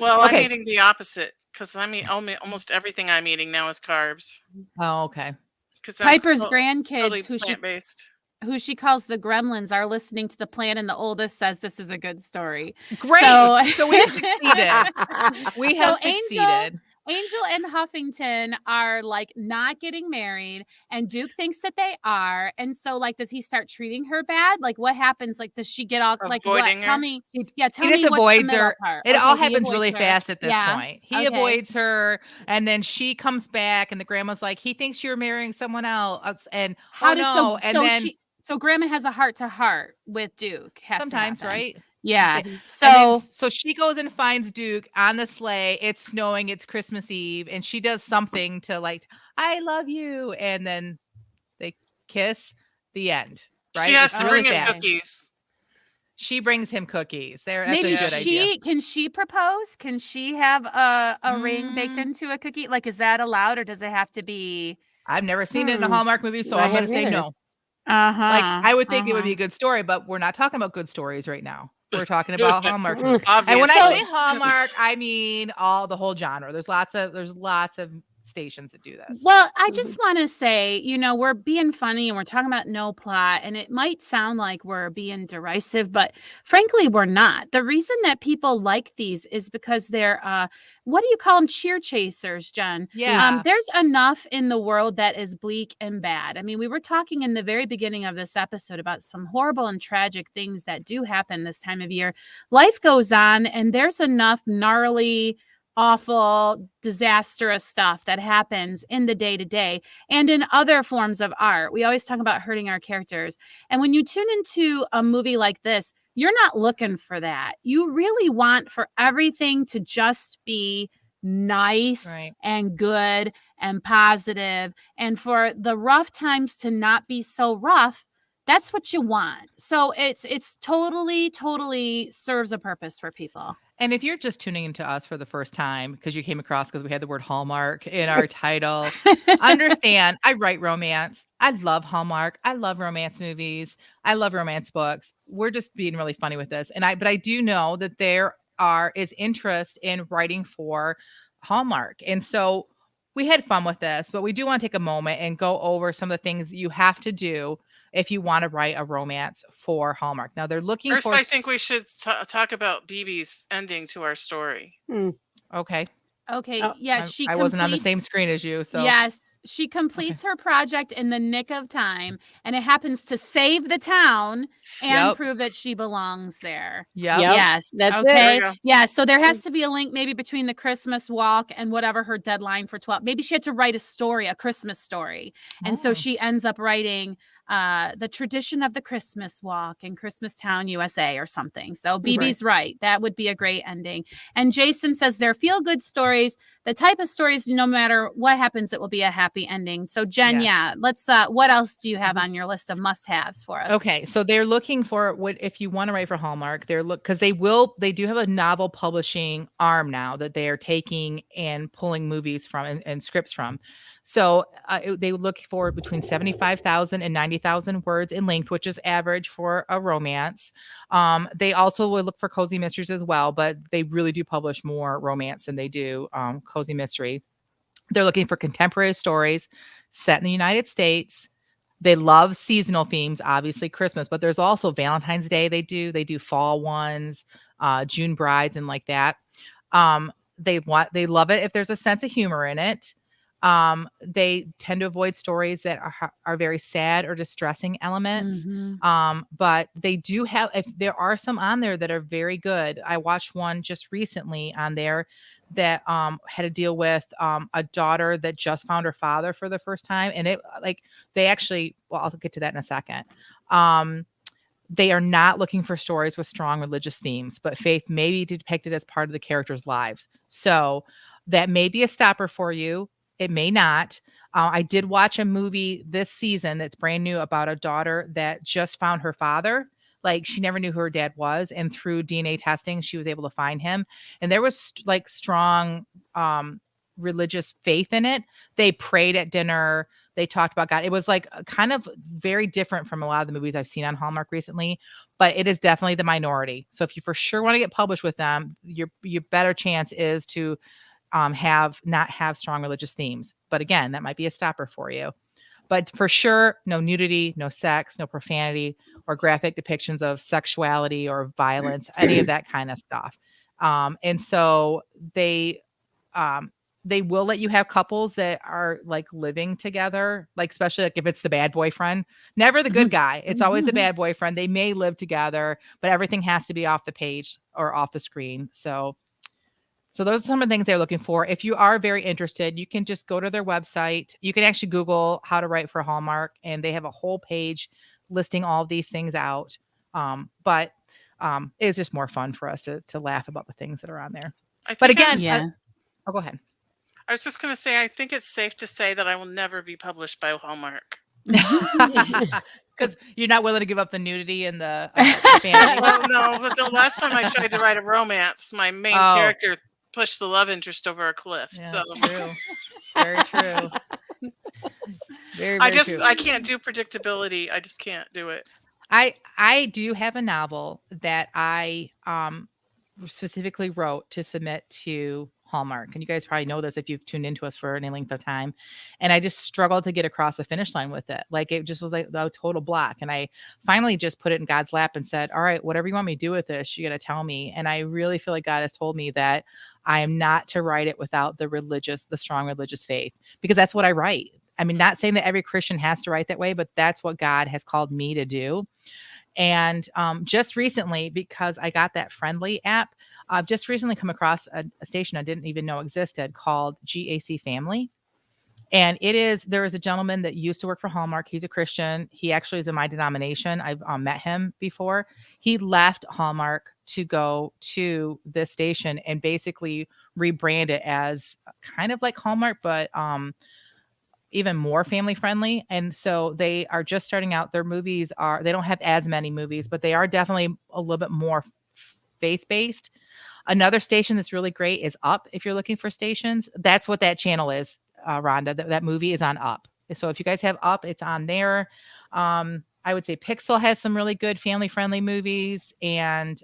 Well, I'm Okay. eating the opposite because I mean almost everything I'm eating now is carbs. okay. Because Piper's totally grandkids, plant based. who she calls the Gremlins, are listening to the plan, and the oldest says this is a good story. Great. So- So we succeeded. We have So succeeded. Angel and Huffington are like not getting married, and Duke thinks that they are. And so, like, does he start treating her bad? Like, what happens? Like, does she get all like Avoiding what? Tell her? me. He- Yeah, tell he me just what's the avoids middle her. part. It all Okay, he happens avoids really her. fast at this Yeah. point. He Okay. avoids her, and then she comes back, and the grandma's like, "He thinks you're marrying someone else." And How oh does no, and then so Grandma has a heart to heart with Duke. Has to sometimes, happen. right? Yeah. And then- So so she goes and finds Duke on the sleigh. It's snowing. It's Christmas Eve, and she does something to like, "I love you," and then they kiss. The end. Right? She has It's to really bring him fast. cookies. She brings him cookies. That's maybe a good idea. can she propose? Can she have a ring baked into a cookie? Like, is that allowed, or does it have to be? I've never seen it in a Hallmark movie, so I I'm going to haven't say either. no. Uh-huh. Like, I would think it would be a good story, but we're not talking about good stories right now. We're talking about Hallmark movies. And when I Obviously. say Hallmark, I mean the whole genre. There's lots of stations that do this. Well, I just want to say, we're being funny and we're talking about no plot, and it might sound like we're being derisive, but frankly, we're not. The reason that people like these is because they're, what do you call them? Cheer chasers, Jen. Yeah. There's enough in the world that is bleak and bad. I mean, we were talking in the very beginning of this episode about some horrible and tragic things that do happen this time of year. Life goes on, and there's enough gnarly, awful, disastrous stuff that happens in the day-to-day and in other forms of art. We always talk about hurting our characters. And when you tune into a movie like this, you're not looking for that. You really want for everything to just be nice Right. and good and positive, and for the rough times to not be so rough. That's what you want. So it's totally serves a purpose for people. And if you're just tuning into us for the first time because you came across because we had the word Hallmark in our title, understand I write romance. I love Hallmark. I love romance movies. I love romance books. We're just being really funny with this. But I do know that there is interest in writing for Hallmark. And so we had fun with this, but we do want to take a moment and go over some of the things you have to do if you want to write a romance for Hallmark. Now they're looking First, for I think we should talk about BB's ending to our story. okay. Okay. Oh, Yeah, I wasn't on the same screen as you, so Yes, she completes her project in the nick of time, and it happens to save the town and Yep. prove that she belongs there. Yep. Yep. Yes. That's it. There okay. we go. Yeah. So there has to be a link maybe between the Christmas walk and whatever her deadline for 12. Maybe she had to write a story, a Christmas story. And so Oh. she ends up writing The Tradition of the Christmas Walk in Christmastown, USA, or something. So Right. BB's right. That would be a great ending. And Jason says they're feel good stories, the type of stories, no matter what happens, it will be a happy ending. So Jen, Yes. yeah, let's, what else do you have on your list of must haves for us? Okay, so they're looking for what if you want to write for Hallmark, because they do have a novel publishing arm now that they are taking and pulling movies from and scripts from. So they look for between 75,000 and 90,000 words in length, which is average for a romance. They also would look for cozy mysteries as well, but they really do publish more romance than they do cozy mystery. They're looking for contemporary stories set in the United States. They love seasonal themes, obviously Christmas, but there's also Valentine's Day they do fall ones, June brides and like that. They love it if there's a sense of humor in it. They tend to avoid stories that are very sad or distressing elements. But they do have, if there are some on there that are very good. I watched one just recently on there that had to deal with a daughter that just found her father for the first time, and it they actually, well, I'll get to that in a second. They are not looking for stories with strong religious themes, but faith may be depicted as part of the characters' lives. So that may be a stopper for you. It may not. I did watch a movie this season that's brand new about a daughter that just found her father. Like, she never knew who her dad was, and through DNA testing, she was able to find him. And there was strong religious faith in it. They prayed at dinner. They talked about God. It was kind of very different from a lot of the movies I've seen on Hallmark recently, but it is definitely the minority. So if you for sure want to get published with them, your better chance is to not have strong religious themes. But again, that might be a stopper for you. But for sure, no nudity, no sex, no profanity, or graphic depictions of sexuality or violence, any of that kind of stuff. And so they will let you have couples that are living together, especially if it's the bad boyfriend, never the good guy. It's always the bad boyfriend. They may live together, but everything has to be off the page or off the screen. So those are some of the things they're looking for. If you are very interested, you can just go to their website. You can actually Google how to write for Hallmark, and they have a whole page listing all of these things out. But it's just more fun for us to laugh about the things that are on there. But again, go ahead. I was just going to say, I think it's safe to say that I will never be published by Hallmark. Because you're not willing to give up the nudity and the fantasy. Well, no, but the last time I tried to write a romance, my main character pushed the love interest over a cliff. Yeah, so true. Very true. Very, true. I can't do predictability. I just can't do it. I do have a novel that I specifically wrote to submit to Hallmark. And you guys probably know this if you've tuned into us for any length of time. And I just struggled to get across the finish line with it. It just was a total block. And I finally just put it in God's lap and said, all right, whatever you want me to do with this, you got to tell me. And I really feel like God has told me that I am not to write it without the strong religious faith, because that's what I write. I mean, not saying that every Christian has to write that way, but that's what God has called me to do. And just recently, because I got that Friendly app, I've just recently come across a station I didn't even know existed called GAC Family. And there is a gentleman that used to work for Hallmark. He's a Christian. He actually is in my denomination. I've met him before. He left Hallmark to go to this station and basically rebrand it as kind of like Hallmark, but even more family friendly. And so they are just starting out. Their movies they don't have as many movies, but they are definitely a little bit more faith-based. Another station that's really great is Up. If you're looking for stations, that's what that channel is, Rhonda. That movie is on Up. So if you guys have Up, it's on there. I would say Pixel has some really good family-friendly movies, and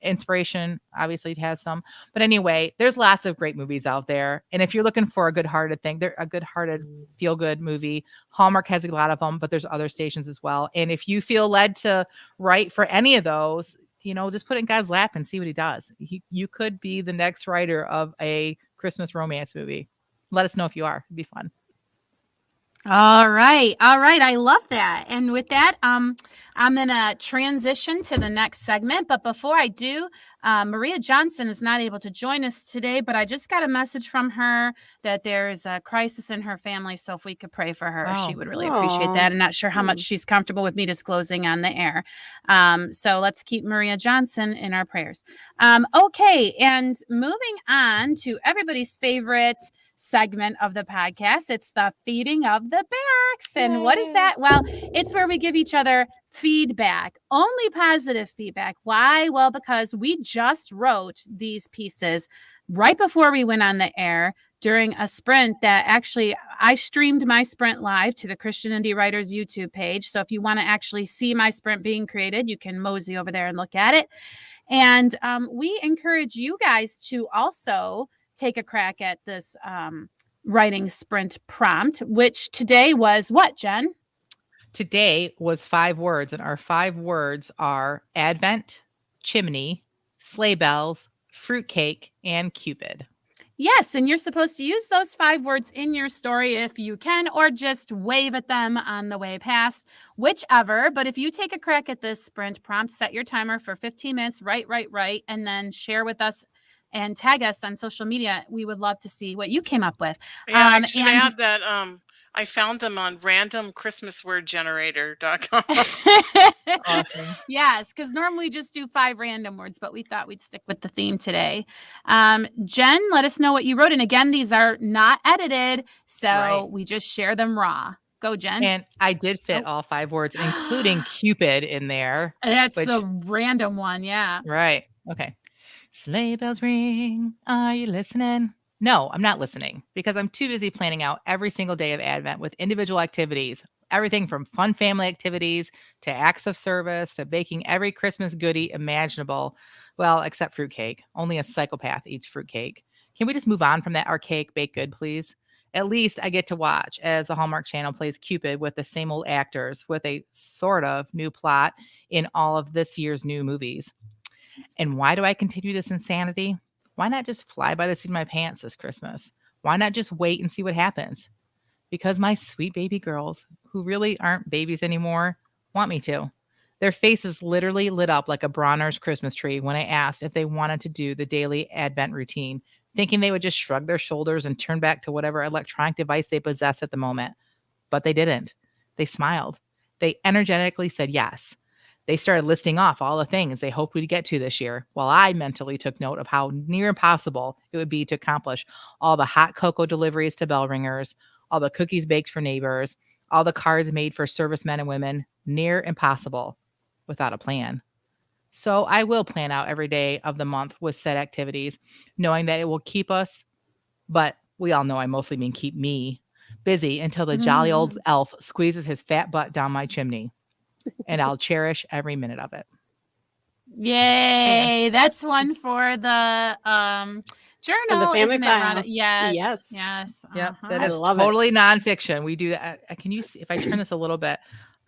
Inspiration obviously has some. But anyway, there's lots of great movies out there. And if you're looking for a good-hearted thing, they're a good-hearted, feel-good movie. Hallmark has a lot of them, but there's other stations as well. And if you feel led to write for any of those, just put it in God's lap and see what he does. You could be the next writer of a Christmas romance movie. Let us know if you are. It'd be fun. All right. All right. I love that. And with that, I'm going to transition to the next segment. But before I do, Maria Johnson is not able to join us today, but I just got a message from her that there's a crisis in her family. So if we could pray for her, she would really appreciate that. I'm not sure how much she's comfortable with me disclosing on the air. So let's keep Maria Johnson in our prayers. Okay. And moving on to everybody's favorite segment of the podcast. It's the feeding of the backs. And what is that? Well, it's where we give each other feedback, only positive feedback. Why? Well, because we just wrote these pieces right before we went on the air during a sprint that actually I streamed my sprint live to the Christian Indie Writers YouTube page. So if you want to actually see my sprint being created, you can mosey over there and look at it. And we encourage you guys to also take a crack at this writing sprint prompt, which today was what, Jen? Today was 5 words, and our 5 words are Advent, chimney, sleigh bells, fruitcake, and Cupid. Yes, and you're supposed to use those 5 words in your story if you can, or just wave at them on the way past, whichever. But if you take a crack at this sprint prompt, set your timer for 15 minutes, write, and then share with us and tag us on social media. We would love to see what you came up with. Yeah, I should add that I found them on randomchristmaswordgenerator.com. Awesome. Yes, because normally we just do 5 random words, but we thought we'd stick with the theme today. Jen, let us know what you wrote. And again, these are not edited, so we just share them raw. Go, Jen. And I did fit all 5 words, including Cupid in there. That's a random one, yeah. Right. Okay. Sleigh bells ring. Are you listening? No, I'm not listening because I'm too busy planning out every single day of Advent with individual activities, everything from fun family activities to acts of service to baking every Christmas goodie imaginable. Well, except fruitcake. Only a psychopath eats fruitcake. Can we just move on from that archaic baked good, please? At least I get to watch as the Hallmark Channel plays Cupid with the same old actors with a sort of new plot in all of this year's new movies. And why do I continue this insanity? Why not just fly by the seat of my pants this Christmas? Why not just wait and see what happens? Because my sweet baby girls, who really aren't babies anymore, want me to. Their faces literally lit up like a Bronner's Christmas tree when I asked if they wanted to do the daily Advent routine, thinking they would just shrug their shoulders and turn back to whatever electronic device they possess at the moment. But they didn't. They smiled. They energetically said yes. They started listing off all the things they hoped we'd get to this year, while I mentally took note of how near impossible it would be to accomplish all the hot cocoa deliveries to bell ringers, all the cookies baked for neighbors, all the cards made for servicemen and women, near impossible without a plan. So I will plan out every day of the month with set activities, knowing that it will keep us, but we all know I mostly mean keep me, busy until the jolly old elf squeezes his fat butt down my chimney. And I'll cherish every minute of it. Yay! That's one for the journal, For the family isn't it, file. Rhonda? Yes. Yes. Yes. Yep, that I is love it. totally nonfiction. We do that. Can you see if I turn this a little bit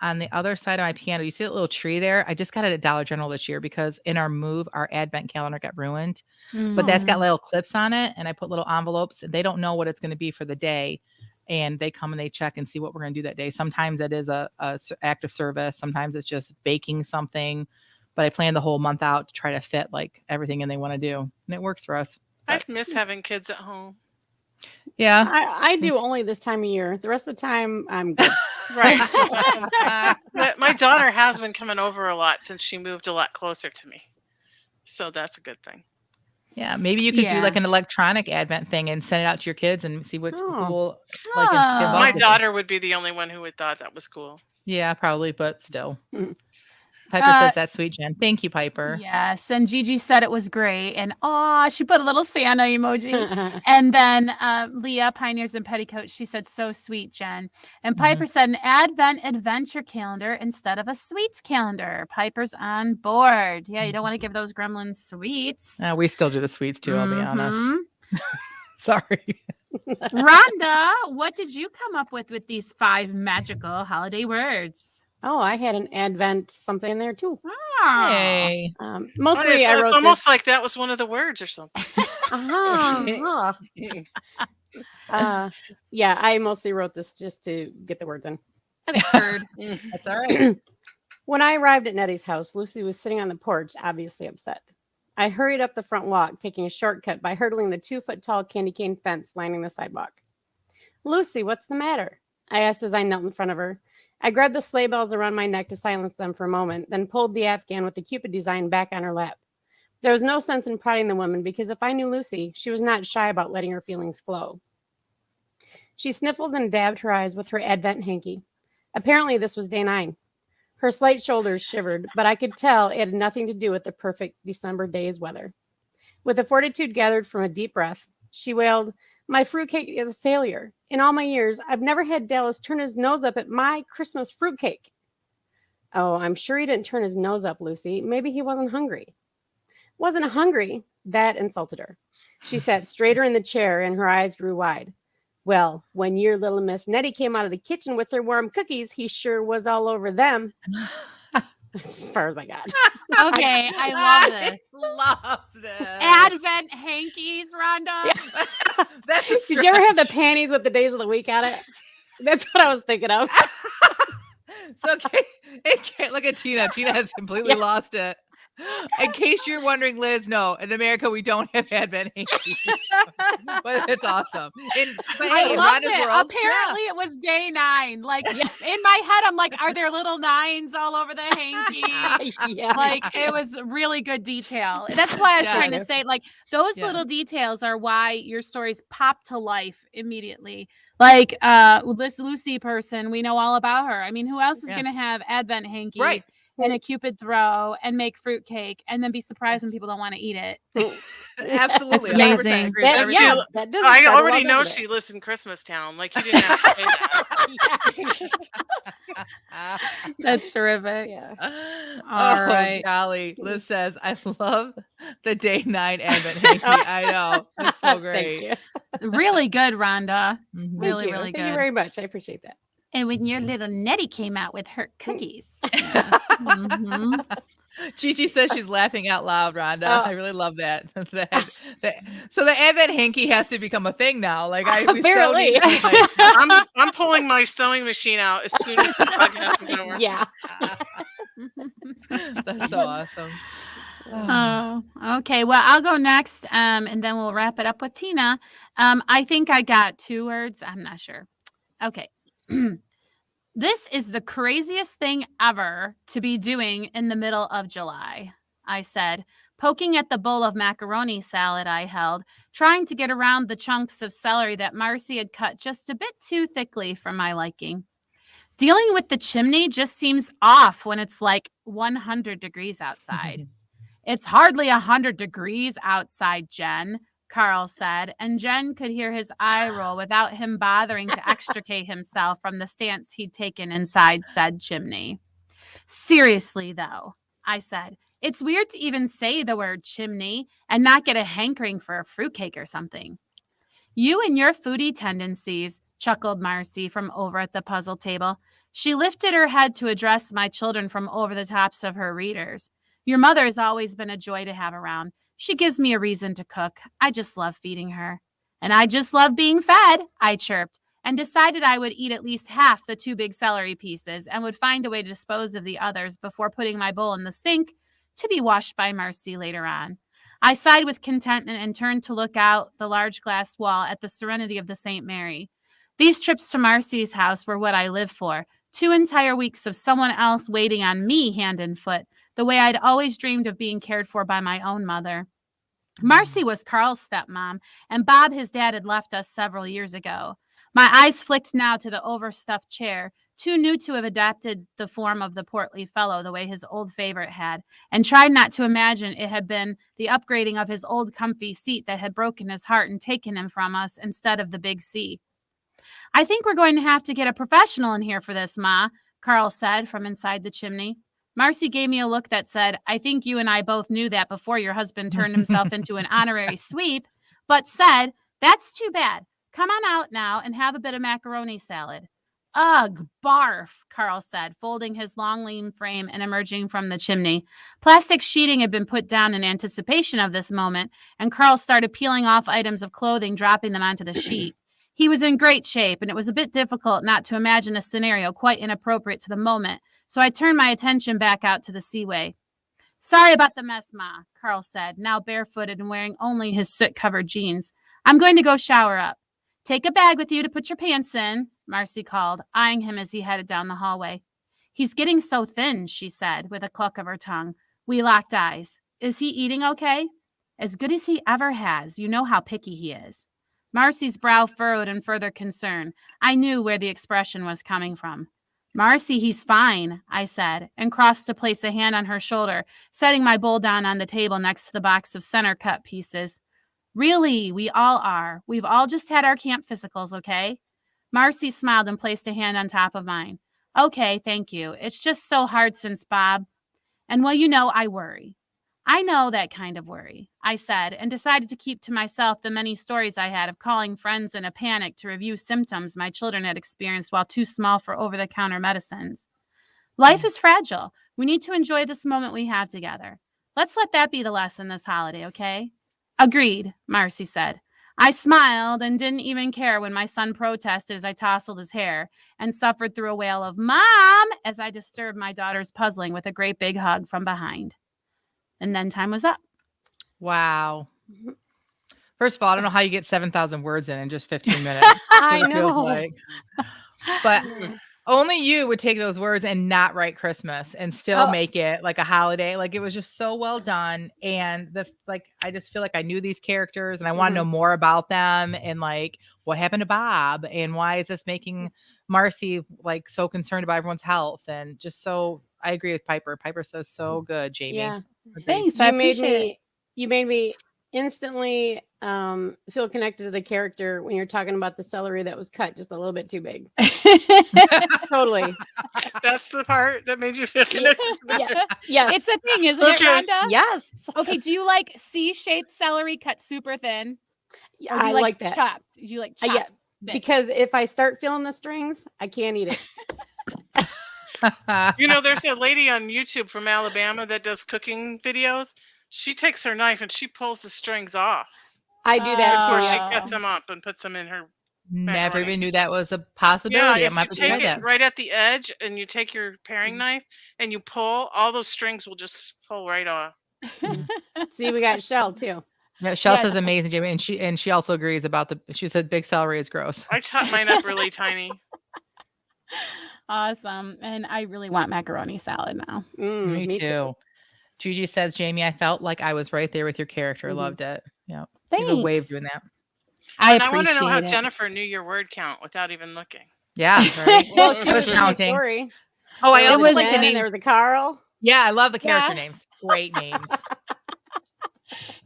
on the other side of my piano? You see that little tree there? I just got it at Dollar General this year because in our move, our Advent calendar got ruined. But that's got little clips on it, and I put little envelopes. And they don't know what it's going to be for the day. And they come and they check and see what we're going to do that day. Sometimes it is a act of service. Sometimes it's just baking something. But I plan the whole month out to try to fit like everything in they want to do. And it works for us. I miss having kids at home. Yeah. I do only this time of year. The rest of the time, I'm good. Right. But my daughter has been coming over a lot since she moved a lot closer to me. So that's a good thing. Yeah, maybe you could do like an electronic Advent thing and send it out to your kids and see what who will like. My daughter would be the only one who would thought that was cool. Yeah, probably, but still. Piper says that's sweet, Jen. Thank you, Piper. Yes, and Gigi said it was great, and she put a little Santa emoji. And then Leah, Pioneers in Petticoats, she said, so sweet, Jen. And Piper said an Advent adventure calendar instead of a sweets calendar. Piper's on board. Yeah, you don't want to give those gremlins sweets. We still do the sweets too, I'll be honest. Sorry. Rhonda, what did you come up with these 5 magical holiday words? Oh, I had an Advent something in there too. Hey. Mostly I wrote it's almost like that was one of the words or something. Yeah, I mostly wrote this just to get the words in. Heard. That's all right. When I arrived at Nettie's house, Lucy was sitting on the porch, obviously upset. I hurried up the front walk, taking a shortcut by hurdling the 2-foot-tall candy cane fence lining the sidewalk. Lucy, what's the matter? I asked as I knelt in front of her. I grabbed the sleigh bells around my neck to silence them for a moment, then pulled the Afghan with the Cupid design back on her lap. There was no sense in prodding the woman because if I knew Lucy, she was not shy about letting her feelings flow. She sniffled and dabbed her eyes with her Advent hanky. Apparently, this was day 9. Her slight shoulders shivered, but I could tell it had nothing to do with the perfect December day's weather. With a fortitude gathered from a deep breath, she wailed, "My fruitcake is a failure. In all my years, I've never had Dallas turn his nose up at my Christmas fruitcake." "Oh, I'm sure he didn't turn his nose up, Lucy. Maybe he wasn't hungry." "Wasn't hungry?" That insulted her. She sat straighter in the chair and her eyes grew wide. "Well, when your little Miss Nettie came out of the kitchen with her warm cookies, he sure was all over them." That's as far as I got. Okay, I love this. Love this. Advent hankies, Rhonda. That's a Did you ever have the stretch. panties with the days of the week on it? That's what I was thinking of. So look at Tina. Tina has completely lost it. In case you're wondering, Liz, no, in America we don't have Advent hankies, but it's awesome. But I hey, in loved Rhonda's it. world, Apparently, it was day 9. Like in my head, I'm like, are there little 9s all over the hanky? Yeah. Like it was really good detail. That's why I was trying to Yes. say, like, those Yeah. little details are why your stories pop to life immediately. Like this Lucy person, we know all about her. I mean, who else is Yeah. going to have Advent hankies Right. and a Cupid throw and make fruitcake and then be surprised when people don't want to eat it? Absolutely, That's 100% amazing. agree with And everything. she- Yeah, that does I spread a already lot, know doesn't she it? lives in Christmas Town. Like you didn't have to say that. That's terrific. Yeah. All Oh, right. golly. Liz says, I love the day 9 Advent hanky. I know. It's so great. Thank you. Really good, Rhonda. Mhm. Really, Thank you. really Thank you good. very much. I appreciate that. And when your little Nettie came out with her cookies. Yes. Mhm. Gigi says she's laughing out loud, Rhonda. Oh. I really love that. So the Advent hanky has to become a thing now. Like we so Apparently. need to, like, I'm pulling my sewing machine out as soon as the podcast is over. Yeah. That's so awesome. Oh, okay. Well, I'll go next, and then we'll wrap it up with Tina. I think I got 2 words. I'm not sure. Okay. This is the craziest thing ever to be doing in the middle of July, I said, poking at the bowl of macaroni salad I held, trying to get around the chunks of celery that Marcy had cut just a bit too thickly for my liking. Dealing with the chimney just seems off when it's like 100 degrees outside. It's hardly 100 degrees outside, Jen, Carl said, and Jen could hear his eye roll without him bothering to extricate himself from the stance he'd taken inside said chimney. Seriously, though, I said, it's weird to even say the word chimney and not get a hankering for a fruitcake or something. You and your foodie tendencies, chuckled Marcy from over at the puzzle table. She lifted her head to address my children from over the tops of her readers. Your mother has always been a joy to have around. She gives me a reason to cook. I just love feeding her. And I just love being fed, I chirped, and decided I would eat at least half the 2 big celery pieces and would find a way to dispose of the others before putting my bowl in the sink to be washed by Marcy later on. I sighed with contentment and turned to look out the large glass wall at the serenity of the St. Mary. These trips to Marcy's house were what I lived for, 2 entire weeks of someone else waiting on me hand and foot, the way I'd always dreamed of being cared for by my own mother. Marcy was Carl's stepmom, and Bob, his dad, had left us several years ago. My eyes flicked now to the overstuffed chair, too new to have adapted the form of the portly fellow the way his old favorite had, and tried not to imagine it had been the upgrading of his old comfy seat that had broken his heart and taken him from us instead of the big C. I think we're going to have to get a professional in here for this, Ma, Carl said from inside the chimney. Marcy gave me a look that said, I think you and I both knew that before your husband turned himself into an honorary sweep, but said, that's too bad. Come on out now and have a bit of macaroni salad. Ugh, barf, Carl said, folding his long, lean frame and emerging from the chimney. Plastic sheeting had been put down in anticipation of this moment, and Carl started peeling off items of clothing, dropping them onto the sheet. He was in great shape, and it was a bit difficult not to imagine a scenario quite inappropriate to the moment, so I turned my attention back out to the seaway. Sorry about the mess, Ma, Carl said, now barefooted and wearing only his soot-covered jeans. I'm going to go shower up. Take a bag with you to put your pants in, Marcy called, eyeing him as he headed down the hallway. He's getting so thin, she said, with a cluck of her tongue. We locked eyes. Is he eating okay? As good as he ever has. You know how picky he is. Marcy's brow furrowed in further concern. I knew where the expression was coming from. Marcy, he's fine, I said, and crossed to place a hand on her shoulder, setting my bowl down on the table next to the box of center cut pieces. Really, we all are. We've all just had our camp physicals, okay? Marcy smiled and placed a hand on top of mine. Okay, thank you. It's just so hard since Bob. And well, you know, I worry. I know that kind of worry, I said, and decided to keep to myself the many stories I had of calling friends in a panic to review symptoms my children had experienced while too small for over-the-counter medicines. Life is fragile. We need to enjoy this moment we have together. Let's let that be the lesson this holiday, okay? Agreed, Marcy said. I smiled and didn't even care when my son protested as I tousled his hair and suffered through a wail of "Mom!" as I disturbed my daughter's puzzling with a great big hug from behind. And then time was up. Wow. First of all, I don't know how you get 7,000 words in just 15 minutes. I It feels know. like. But only you would take those words and not write Christmas and still make it like a holiday. Like, it was just so well done. And I just feel like I knew these characters and I want to know more about them and like what happened to Bob and why is this making Marcy like so concerned about everyone's health, and just so I agree with Piper. Piper says so good, Jamie. Yeah. Agreed. Thanks. I appreciate it. You made me instantly feel connected to the character when you're talking about the celery that was cut just a little bit too big. Totally. That's the part that made you feel connected to the Yeah. Yes. It's a thing, isn't it, Rhonda? Yes. Okay, do you like C-shaped celery cut super thin? Yeah, Or do I you like that. Chopped? Do you like chopped? Yeah, bits? because if I start feeling the strings, I can't eat it. You know, there's a lady on YouTube from Alabama that does cooking videos. She takes her knife and she pulls the strings off I do that before too. she Yeah. cuts them up and puts them in her Never macaroni. even knew that was a Yeah, possibility. if I'm gonna you have to try take that. it right at the edge and you take your paring knife and you pull, all those strings will just pull right off. See, we got Shell too. No, Shell Yes. says amazing, Jamie, and she also agrees about she said big celery is gross. I chop mine up really tiny. Awesome. And I really want macaroni salad now. Me too. Gigi says, Jamie, I felt like I was right there with your character. Loved it. Yeah. Give a wave Thanks. doing that. I And I want to know how appreciate it. Jennifer knew your word count without even looking. Yeah, right. Well, she I was was in the counting. story. Oh, I There always was like the Jen and name. there was a Carl. Yeah, I love the character Yeah. names. Great names.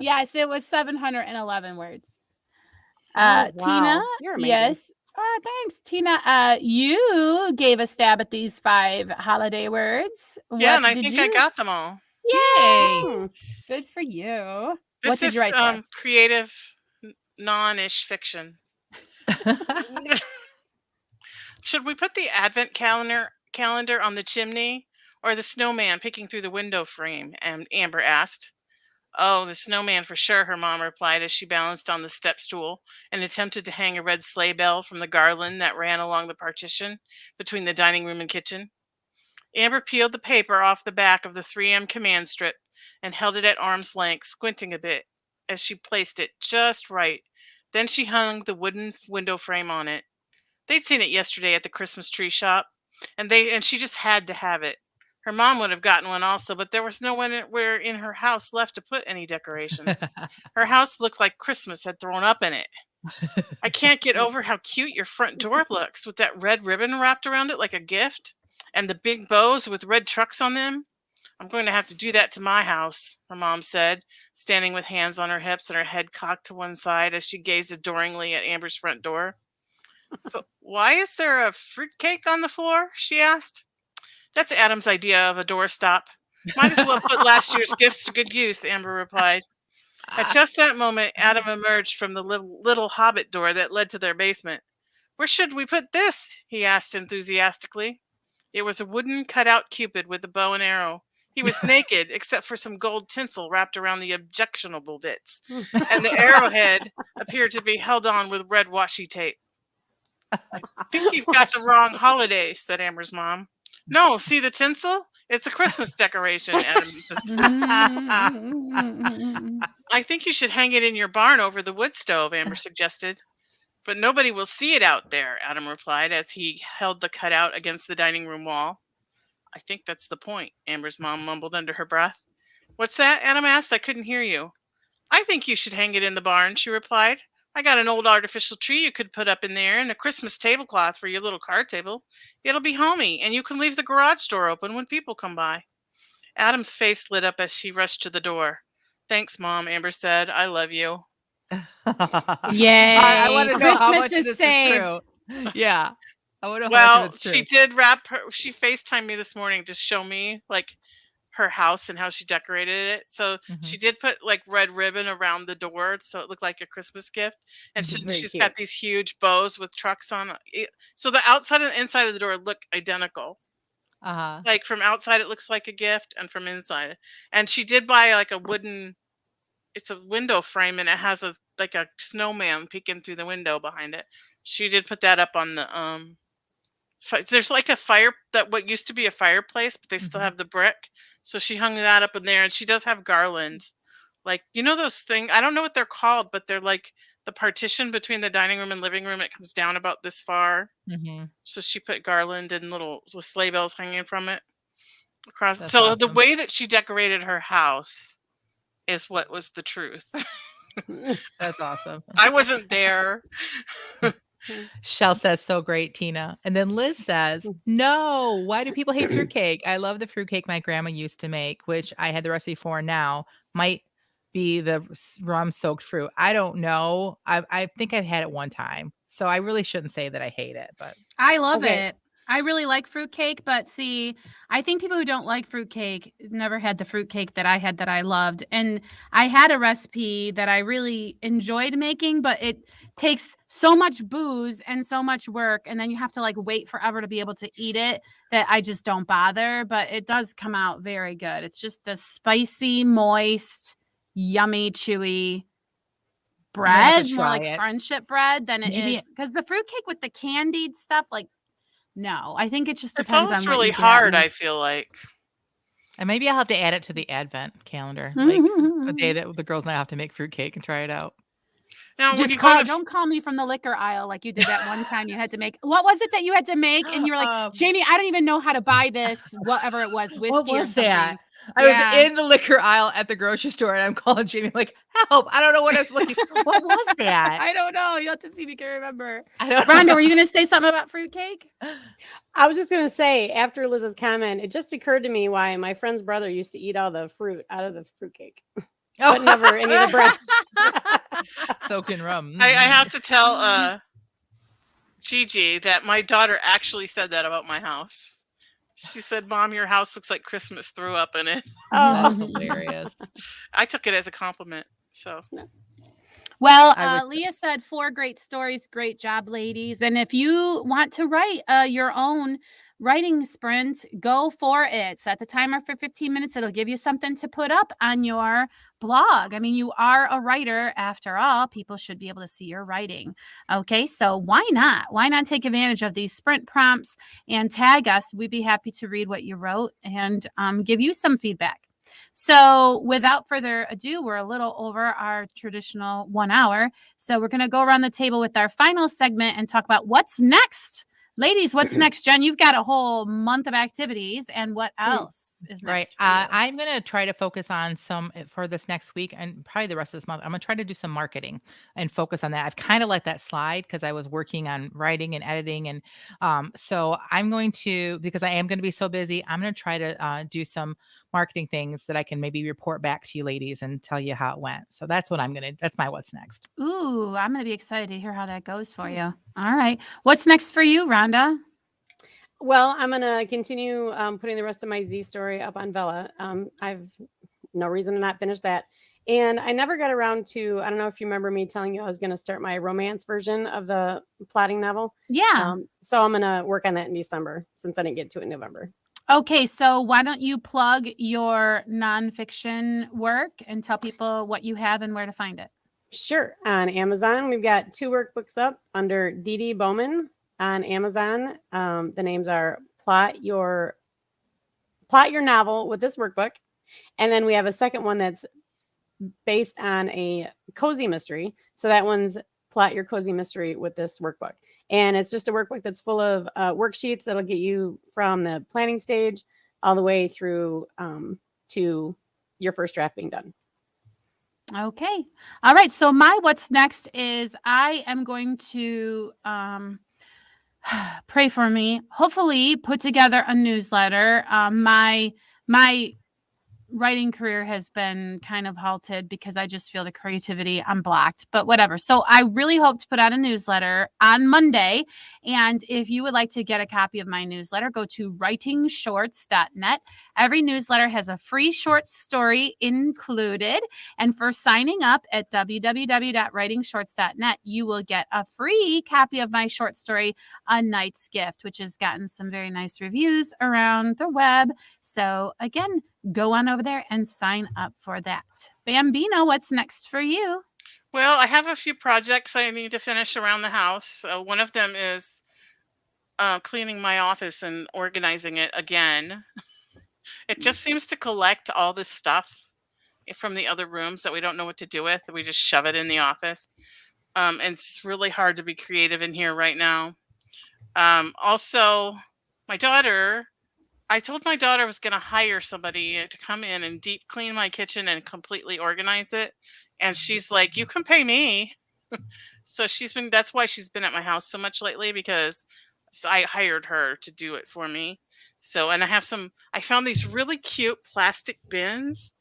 Yes, it was 711 words. Wow. Tina, You're amazing. yes. Thanks, Tina. You gave a stab at these 5 holiday words. Yeah, and What I did think you? I got them all. Yay. Good for you. This What did is you write for us? creative, non-ish fiction. Should we put the advent calendar on the chimney or the snowman peeking through the window frame? And Amber asked. Oh, the snowman for sure, her mom replied as she balanced on the step stool and attempted to hang a red sleigh bell from the garland that ran along the partition between the dining room and kitchen. Amber peeled the paper off the back of the 3M command strip and held it at arm's length, squinting a bit as she placed it just right. Then she hung the wooden window frame on it. They'd seen it yesterday at the Christmas tree shop, and she just had to have it. Her mom would have gotten one also, but there was nowhere in her house left to put any decorations. Her house looked like Christmas had thrown up in it. I can't get over how cute your front door looks with that red ribbon wrapped around it like a gift, and the big bows with red trucks on them. I'm going to have to do that to my house, her mom said, standing with hands on her hips and her head cocked to one side as she gazed adoringly at Amber's front door. But why is there a fruitcake on the floor? She asked. That's Adam's idea of a doorstop. Might as well put last year's gifts to good use, Amber replied. At just that moment, Adam emerged from the little hobbit door that led to their basement. Where should we put this? He asked enthusiastically. It was a wooden cutout Cupid with a bow and arrow. He was naked, except for some gold tinsel wrapped around the objectionable bits, and the arrowhead appeared to be held on with red washi tape. I think you've got the wrong holiday, said Amber's mom. No, see the tinsel? It's a Christmas decoration, Adam insisted. I think you should hang it in your barn over the wood stove, Amber suggested. But nobody will see it out there, Adam replied as he held the cutout against the dining room wall. I think that's the point, Amber's mom mumbled under her breath. What's that? Adam asked. I couldn't hear you. I think you should hang it in the barn, she replied. I got an old artificial tree you could put up in there and a Christmas tablecloth for your little card table. It'll be homey, and you can leave the garage door open when people come by. Adam's face lit up as she rushed to the door. Thanks, Mom, Amber said. I love you. Yay. I want to know how Christmas much is this saved. is true. Yeah. I want to know how Well, much of it's true. she did wrap her. She FaceTimed me this morning to show me like her house and how she decorated it. So she did put like red ribbon around the door so it looked like a Christmas gift. And Very she's cute. got these huge bows with trucks on it. So the outside and inside of the door look identical. Uh-huh. Like from outside it looks like a gift, and from inside. And she did buy like a wooden. It's a window frame, and it has a like a snowman peeking through the window behind it. She did put that up on the there's like a fire that what used to be a fireplace, but they still have the brick. So she hung that up in there, and she does have garland. Like, you know those things, I don't know what they're called, but they're like the partition between the dining room and living room. It comes down about this far. So she put garland and little with sleigh bells hanging from it across. That's so the awesome. way that she decorated her house is what was the truth. That's awesome. I wasn't there. Shell says, so great, Tina. And then Liz says, no, why do people hate fruitcake? I love the fruitcake my grandma used to make, which I had the recipe for now. Might be the rum soaked fruit. I don't know. I think I've had it one time. So I really shouldn't say that I hate it, but I love Okay. it. I really like fruitcake, but see, I think people who don't like fruitcake never had the fruitcake that I had that I loved. And I had a recipe that I really enjoyed making, but it takes so much booze and so much work. And then you have to like wait forever to be able to eat it that I just don't bother. But it does come out very good. It's just a spicy, moist, yummy, chewy gonna have to bread, more like try it. friendship bread than it Maybe- is. Because the fruitcake with the candied stuff, like, no, I think it just It's depends on almost what really you get hard, and- I feel like. and maybe I'll have to add it to the Advent calendar. Like the day that the girls and I have to make fruitcake and try it out. Now, when Just you go to don't call me from the liquor aisle like you did that one time. You had to make, what was it that you had to make? And you were like, Jamie, I don't even know how to buy this, whatever it was, whiskey What or was something. that? I Yeah. was in the liquor aisle at the grocery store, and I'm calling Jamie like, help. I don't know what I was looking for. What was that? I don't know. You'll have to see if you can remember. I don't Rhonda, know. were you going to say something about fruitcake? I was just going to say, after Liz's comment, it just occurred to me why my friend's brother used to eat all the fruit out of the fruitcake, but never any of the bread. Soaked in rum. I have to tell Gigi that my daughter actually said that about my house. She said, Mom, your house looks like Christmas threw up in it. That's Oh, hilarious. I took it as a compliment. So Well, I would- Leah said 4 great stories. Great job, ladies. And if you want to write your own writing sprint, go for it. Set the timer for 15 minutes. It'll give you something to put up on your blog. I mean, you are a writer after all. People should be able to see your writing. Okay, so why not? Why not take advantage of these sprint prompts and tag us? We'd be happy to read what you wrote and give you some feedback. So without further ado, we're a little over our traditional 1 hour. So we're going to go around the table with our final segment and talk about what's next. Ladies, what's next? Jen, you've got a whole month of activities. And what else is Right. next for you? I'm going to try to focus on some for this next week and probably the rest of this month. I'm going to try to do some marketing and focus on that. I've kind of let that slide because I was working on writing and editing. And so I'm going to, because I am going to be so busy, I'm going to try to do some marketing things that I can maybe report back to you ladies and tell you how it went. So that's what I'm going to, that's my what's next. Ooh, I'm going to be excited to hear how that goes for you. All right. What's next for you, Rhonda? well, I'm going to continue putting the rest of my Z story up on Vella. I've no reason to not finish that. And I never got around to, I don't know if you remember me telling you I was going to start my romance version of the plotting novel. Yeah. So I'm going to work on that in December since I didn't get to it in November. Okay, so why don't you plug your nonfiction work and tell people what you have and where to find it? Sure. On Amazon, we've got 2 workbooks up under Dee Dee Bowman, on Amazon. The names are Plot Your Novel with this workbook. And then we have a second one that's based on a cozy mystery. So that one's Plot Your Cozy Mystery with this workbook. And it's just a workbook that's full of worksheets that'll get you from the planning stage all the way through to your first draft being done. Okay. All right. So my what's next is I am going to pray for me. Hopefully put together a newsletter. My writing career has been kind of halted because I just feel the creativity, I'm blocked, but whatever. So I really hope to put out a newsletter on Monday. And if you would like to get a copy of my newsletter, go to writingshorts.net. Every newsletter has a free short story included. And for signing up at www.writingshorts.net, you will get a free copy of my short story, A Knight's Gift, which has gotten some very nice reviews around the web. So again, go on over there and sign up for that. Bambino, what's next for you? Well, I have a few projects I need to finish around the house. One of them is cleaning my office and organizing it again. It just seems to collect all this stuff from the other rooms that we don't know what to do with. We just shove it in the office. And it's really hard to be creative in here right now. Also, I told my daughter I was going to hire somebody to come in and deep clean my kitchen and completely organize it. And she's like, you can pay me. So that's why she's been at my house so much lately, because I hired her to do it for me. So, and I found these really cute plastic bins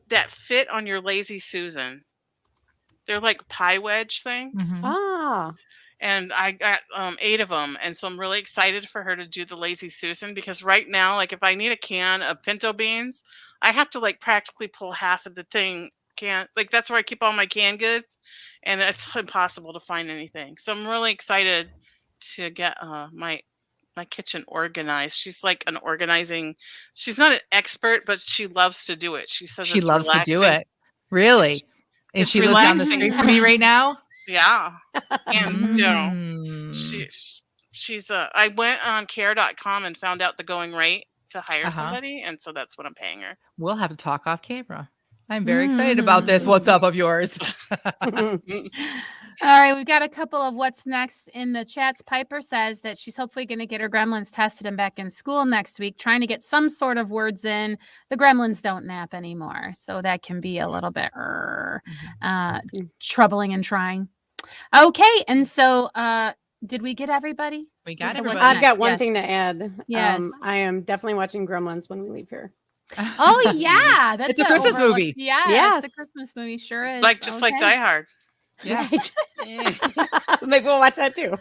that fit on your Lazy Susan. They're like pie wedge things. Mhm. Ah, And I got 8 of them, and so I'm really excited for her to do the Lazy Susan, because right now, like, if I need a can of pinto beans, I have to like practically pull half of the can. Like, that's where I keep all my canned goods, and it's impossible to find anything. So I'm really excited to get my kitchen organized. She's like an organizing. She's not an expert, but she loves to do it. She says She it's loves to relaxing. do it. Really? And It's she lives down the relaxing. street from me right now? Yeah, and Mm. she's I went on care.com and found out the going rate to hire Uh-huh. somebody, and so that's what I'm paying her. We'll have to talk off camera. I'm very excited about this. What's up of yours? All right, we've got a couple of what's next in the chats. Piper says that she's hopefully going to get her gremlins tested and back in school next week, trying to get some sort of words in. The gremlins don't nap anymore, so that can be a little bit troubling and trying. Okay, and so did we get everybody? We got With the what's everybody. I've got next? one Yes. thing to add. Yes. I am definitely watching Gremlins when we leave here. Oh yeah, that's It's a Christmas overlooked- movie. Yeah, Yes. it's a Christmas movie. Sure is. Like just like Okay. Die Hard. Yeah. Right. Maybe we'll watch that too.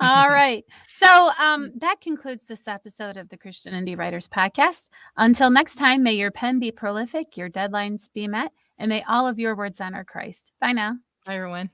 All right. So that concludes this episode of the Christian Indie Writers Podcast. Until next time, may your pen be prolific, your deadlines be met, and may all of your words honor Christ. Bye now. Hi, everyone.